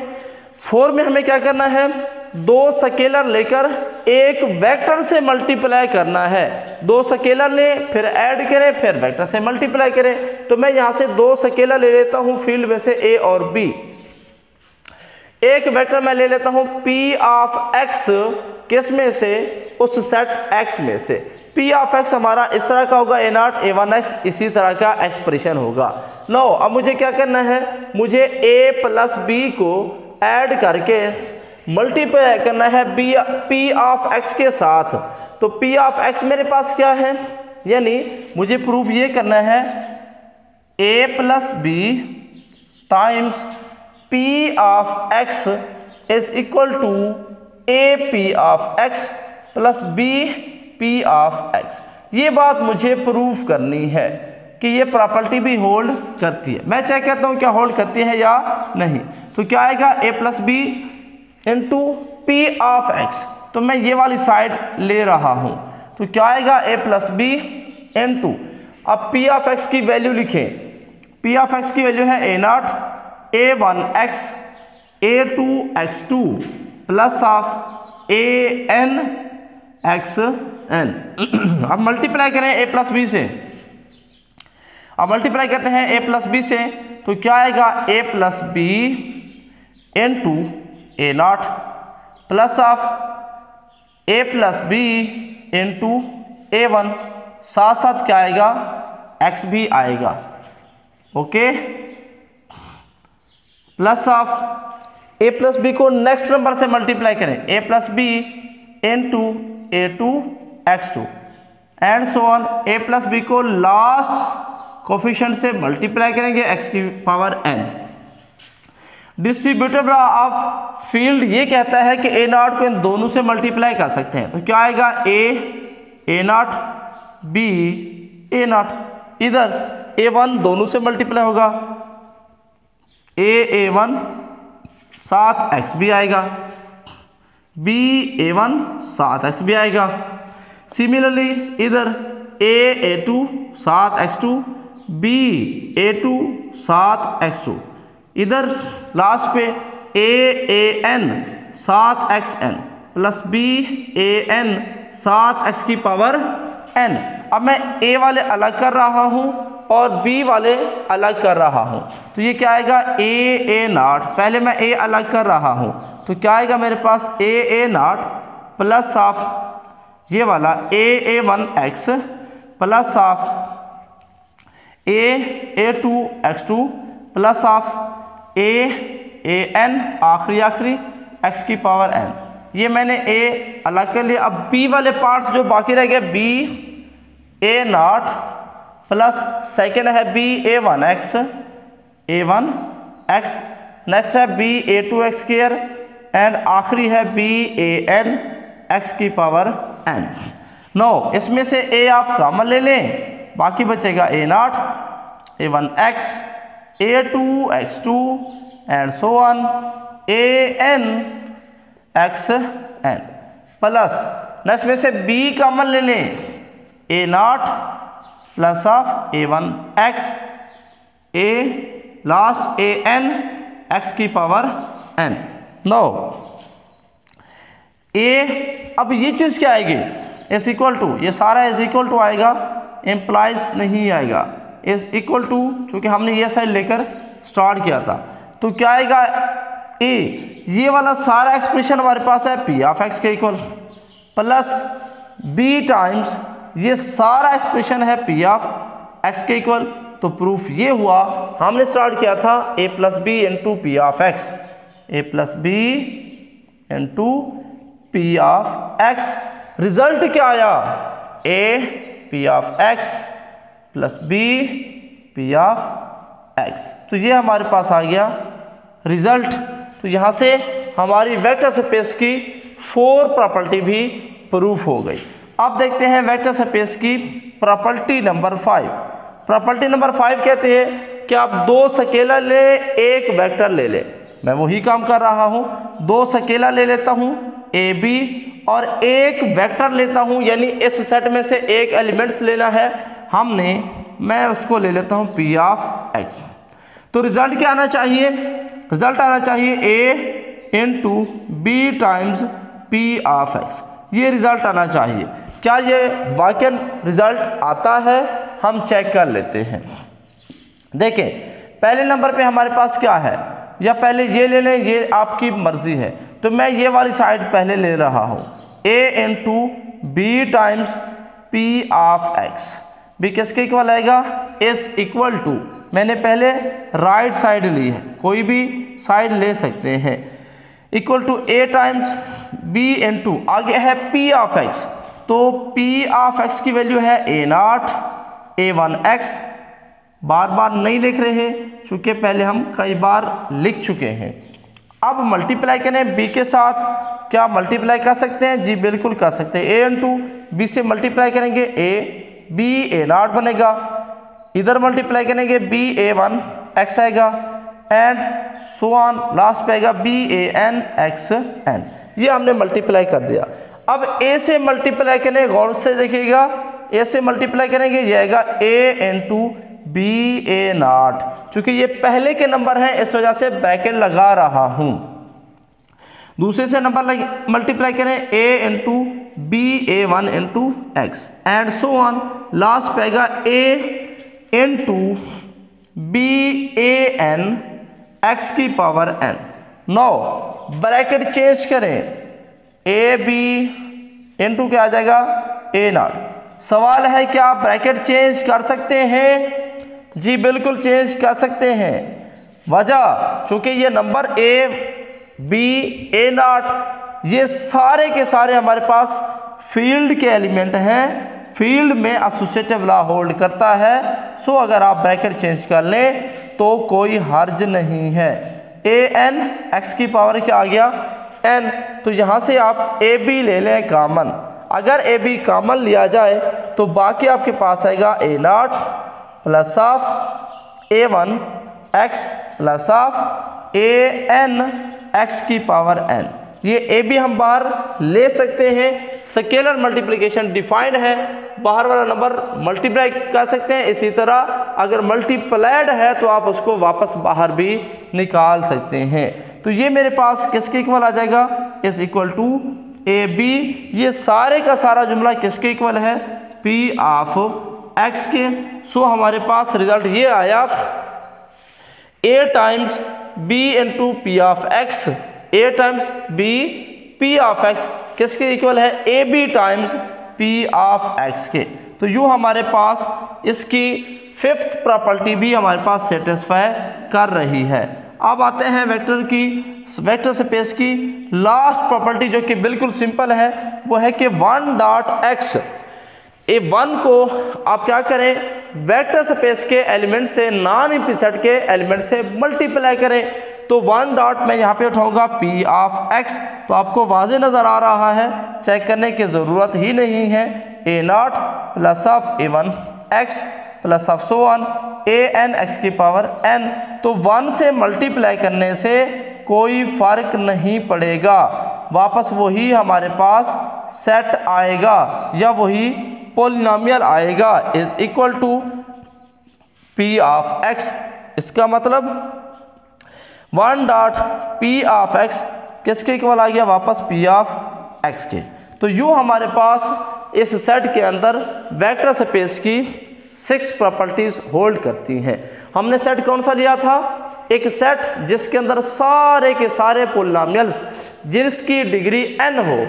4 में हमें क्या करना है, दो स्केलर लेकर एक वेक्टर से मल्टीप्लाई करना है। दो स्केलर लें, फिर ऐड करें, फिर वेक्टर से मल्टीप्लाई करें। तो मैं यहाँ से दो स्केलर ले लेता हूँ फील्ड में से ए और बी। एक वेक्टर मैं ले लेता हूँ पी ऑफ एक्स, किस में से, उस सेट एक्स में से। पी ऑफ एक्स हमारा इस तरह का होगा, a0 a1 x, इसी तरह का एक्सप्रेशन होगा। लो अब मुझे क्या करना है, मुझे a प्लस बी को ऐड करके मल्टीप्लाई करना है पी ऑफ एक्स के साथ। तो पी ऑफ एक्स मेरे पास क्या है, यानी मुझे प्रूफ ये करना है a plus B times P of X is equal to A P of X plus B P of X. ये बात मुझे प्रूफ करनी है कि ये प्रॉपर्टी भी होल्ड करती है। मैं चेक करता हूँ क्या होल्ड करती है या नहीं। तो क्या आएगा, a plus B into P of x. तो मैं ये वाली साइड ले रहा हूँ, तो क्या आएगा, ए प्लस बी इंटू, अब पी ऑफ एक्स की वैल्यू लिखें। पी ऑफ एक्स की वैल्यू है a0 a1 x a2 x2 plus of an x n। अब मल्टीप्लाई करें a प्लस बी से, अब मल्टीप्लाई करते हैं a प्लस बी से, तो क्या आएगा, a plus B into a0 plus of a plus B into a1, साथ साथ क्या आएगा, x भी आएगा, okay, plus of a plus B को नेक्स्ट नंबर से मल्टीप्लाई करें, a plus B into a2 x2 and so on. a plus B को लास्ट कोफिशिएंट से मल्टीप्लाई करेंगे x की power n। Distributive law of field ये कहता है कि a0 को इन दोनों से मल्टीप्लाई कर सकते हैं। तो क्या आएगा, a0 b a0, इधर a1 दोनों से मल्टीप्लाई होगा, a1 साथ x भी आएगा, b a1 साथ x भी आएगा। सिमिलरली इधर a2 साथ x2 b a2 साथ x2, इधर लास्ट पे an साथ xn प्लस b an साथ x की पावर n। अब मैं a वाले अलग कर रहा हूँ और b वाले अलग कर रहा हूँ, तो ये क्या आएगा, a0, पहले मैं a अलग कर रहा हूँ, तो क्या आएगा मेरे पास, a0 प्लस ऑफ ये वाला a1 x plus of a2 x2 plus of an आखिरी x की पावर n। ये मैंने a अलग कर लिया। अब b वाले पार्ट्स जो बाकी रह गए, b a0 प्लस सेकेंड है b a1 x, नेक्स्ट है b a2 x square and आखिरी है b an x की पावर n। नो इसमें से a आप कॉमन ले लें, बाकी बचेगा a0 a1 x a2 x2 and so on an x n plus next में से b कॉमन ले लें, a0 plus of a1 x a last an x की पावर n। नो अब ये चीज़ क्या आएगी, इज इक्वल टू, ये सारा इज इक्वल टू आएगा, एम्प्लाइज नहीं आएगा, इज इक्वल टू, चूँकि हमने ये साइड लेकर स्टार्ट किया था। तो क्या आएगा, ये वाला सारा एक्सप्रेशन हमारे पास है पी ऑफ एक्स के इक्वल प्लस बी टाइम्स ये सारा एक्सप्रेशन है पी ऑफ एक्स के इक्वल। तो प्रूफ ये हुआ, हमने स्टार्ट किया था a plus B into P of X, a plus B into P of X. Result क्या आया, a P of X plus B P of x. तो ये हमारे पास आ गया रिजल्ट। तो यहाँ से हमारी वेक्टर स्पेस की 4 प्रॉपर्टी भी प्रूफ हो गई। अब देखते हैं वेक्टर स्पेस की प्रॉपर्टी नंबर 5। प्रॉपर्टी नंबर 5 कहते हैं कि आप 2 स्केलर ले, एक वेक्टर ले ले। मैं वही काम कर रहा हूँ, 2 स्केलर ले लेता हूँ ए बी और एक वेक्टर लेता हूँ, यानी इस सेट में से एक एलिमेंट्स लेना है हमने, मैं उसको ले लेता हूँ पी ऑफ एक्स। तो रिजल्ट क्या आना चाहिए, रिजल्ट आना चाहिए a into B times P of X, ये रिज़ल्ट आना चाहिए। क्या ये वाकई रिज़ल्ट आता है? हम चेक कर लेते हैं। देखें पहले नंबर पे हमारे पास क्या है, या पहले ये ले लें, ये आपकी मर्ज़ी है। तो मैं ये वाली साइड पहले ले रहा हूँ, a into B times P of X. B किसके इक्वल आएगा? इज इक्वल टू, मैंने पहले राइट साइड ली है, कोई भी साइड ले सकते हैं, equal to a times b into आगे है p ऑफ x। तो p ऑफ x की वैल्यू है a0 a1x, बार बार नहीं लिख रहे चूँकि पहले हम कई बार लिख चुके हैं। अब मल्टीप्लाई करें b के साथ, क्या मल्टीप्लाई कर सकते हैं? जी बिल्कुल कर सकते हैं। a इंटू बी से मल्टीप्लाई करेंगे a b a0 बनेगा, इधर मल्टीप्लाई करेंगे b a1 x आएगा, एंड सो ऑन, लास्ट पे आएगा b a n x n। ये हमने मल्टीप्लाई कर दिया। अब a से मल्टीप्लाई करें, गौर से देखिएगा, a से मल्टीप्लाई करेंगे, ये आएगा a इंटू बी a0। चूँकि ये पहले के नंबर हैं इस वजह से ब्रैकेट लगा रहा हूँ। दूसरे से नंबर मल्टीप्लाई करें a into B a1 into X, and so on, last पे आएगा a into B a n x की power n। No bracket change करें, ए बी इंटू क्या आ जाएगा? a0। सवाल है क्या आप ब्रैकेट चेंज कर सकते हैं? जी बिल्कुल चेंज कर सकते हैं। वजह चूँकि ये नंबर a b a0 ये सारे के सारे हमारे पास फील्ड के एलिमेंट हैं, फील्ड में एसोसिएटिव लॉ होल्ड करता है। सो अगर आप ब्रैकेट चेंज कर लें तो कोई हर्ज नहीं है। a n x की पावर क्या आ गया? n। तो यहाँ से आप a b ले लें कॉमन। अगर a b कॉमन लिया जाए तो बाकी आपके पास आएगा a0 plus of a1 x plus of a n x की पावर n। ये a b हम बाहर ले सकते हैं, स्केलर मल्टीप्लिकेशन डिफाइंड है, बाहर वाला नंबर मल्टीप्लाई कर सकते हैं। इसी तरह अगर मल्टीप्लाइड है तो आप उसको वापस बाहर भी निकाल सकते हैं। तो ये मेरे पास किसके इक्वल आ जाएगा? Is equal to A B. ये सारे का सारा जुमला किसके इक्वल है? पी ऑफ एक्स के। सो हमारे पास रिजल्ट ये आया, a times b into P of x, a times b P of x किसके इक्वल है? A b times P of x के। तो यूँ हमारे पास इसकी फिफ्थ प्रॉपर्टी भी हमारे पास सेटिस्फाई कर रही है। अब आते हैं वेक्टर स्पेस की लास्ट प्रॉपर्टी जो कि बिल्कुल सिंपल है, वो है कि वन डॉट एक्स, ए वन को आप क्या करें? वेक्टर स्पेस के एलिमेंट से नॉन एम्प्टी सेट के एलिमेंट से मल्टीप्लाई करें। तो वन डॉट मैं यहाँ पे उठाऊंगा पी ऑफ एक्स, तो आपको वाज़े नज़र आ रहा है, चेक करने की ज़रूरत ही नहीं है। A naught plus of a one x plus of so one a n x की पावर एन। तो वन से मल्टीप्लाई करने से कोई फ़र्क नहीं पड़ेगा, वापस वही हमारे पास सेट आएगा या वही पोलिनोमियल आएगा, is equal to P of X. इसका मतलब one dot P of x किसके इक्वल आ गया? वापस पी ऑफ एक्स के। तो यूँ हमारे पास इस सेट के अंदर वेक्टर स्पेस की 6 प्रॉपर्टीज़ होल्ड करती हैं। हमने सेट कौन सा लिया था? एक सेट जिसके अंदर सारे के सारे पोलिनोमियल्स जिसकी डिग्री n हो,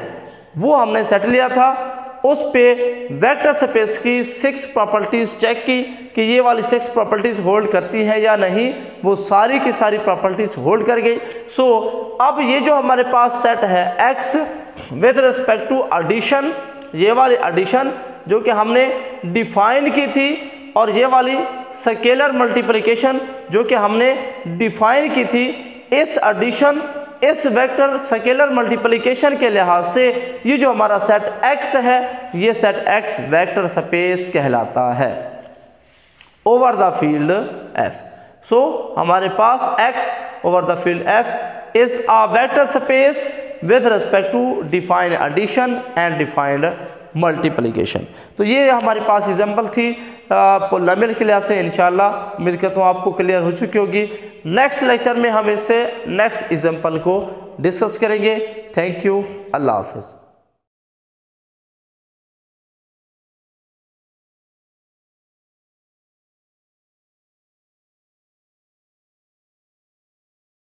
वो हमने सेट लिया था। उस पे वेक्टर स्पेस की 6 प्रॉपर्टीज़ चेक की कि ये वाली 6 प्रॉपर्टीज़ होल्ड करती हैं या नहीं, वो सारी की सारी प्रॉपर्टीज़ होल्ड कर गई। सो अब ये जो हमारे पास सेट है x with respect to addition, ये वाली एडिशन जो कि हमने डिफाइन की थी, और ये वाली स्केलर मल्टीप्लिकेशन जो कि हमने डिफाइन की थी, इस एडिशन इस वेक्टर स्केलर मल्टीप्लिकेशन के लिहाज से ये जो हमारा सेट x है, ये सेट x वेक्टर स्पेस कहलाता है over the field f। So हमारे पास x over the field f is a vector space with respect to defined addition and defined multiplication. तो ये हमारे पास एग्जाम्पल थी पोलिनोमियल के लिहाज से। इंशाल्लाह उम्मीद करता हूँ आपको क्लियर हो चुकी होगी। नेक्स्ट लेक्चर में हम इससे नेक्स्ट एग्जाम्पल को डिस्कस करेंगे। थैंक यू, अल्लाह हाफ़िज़।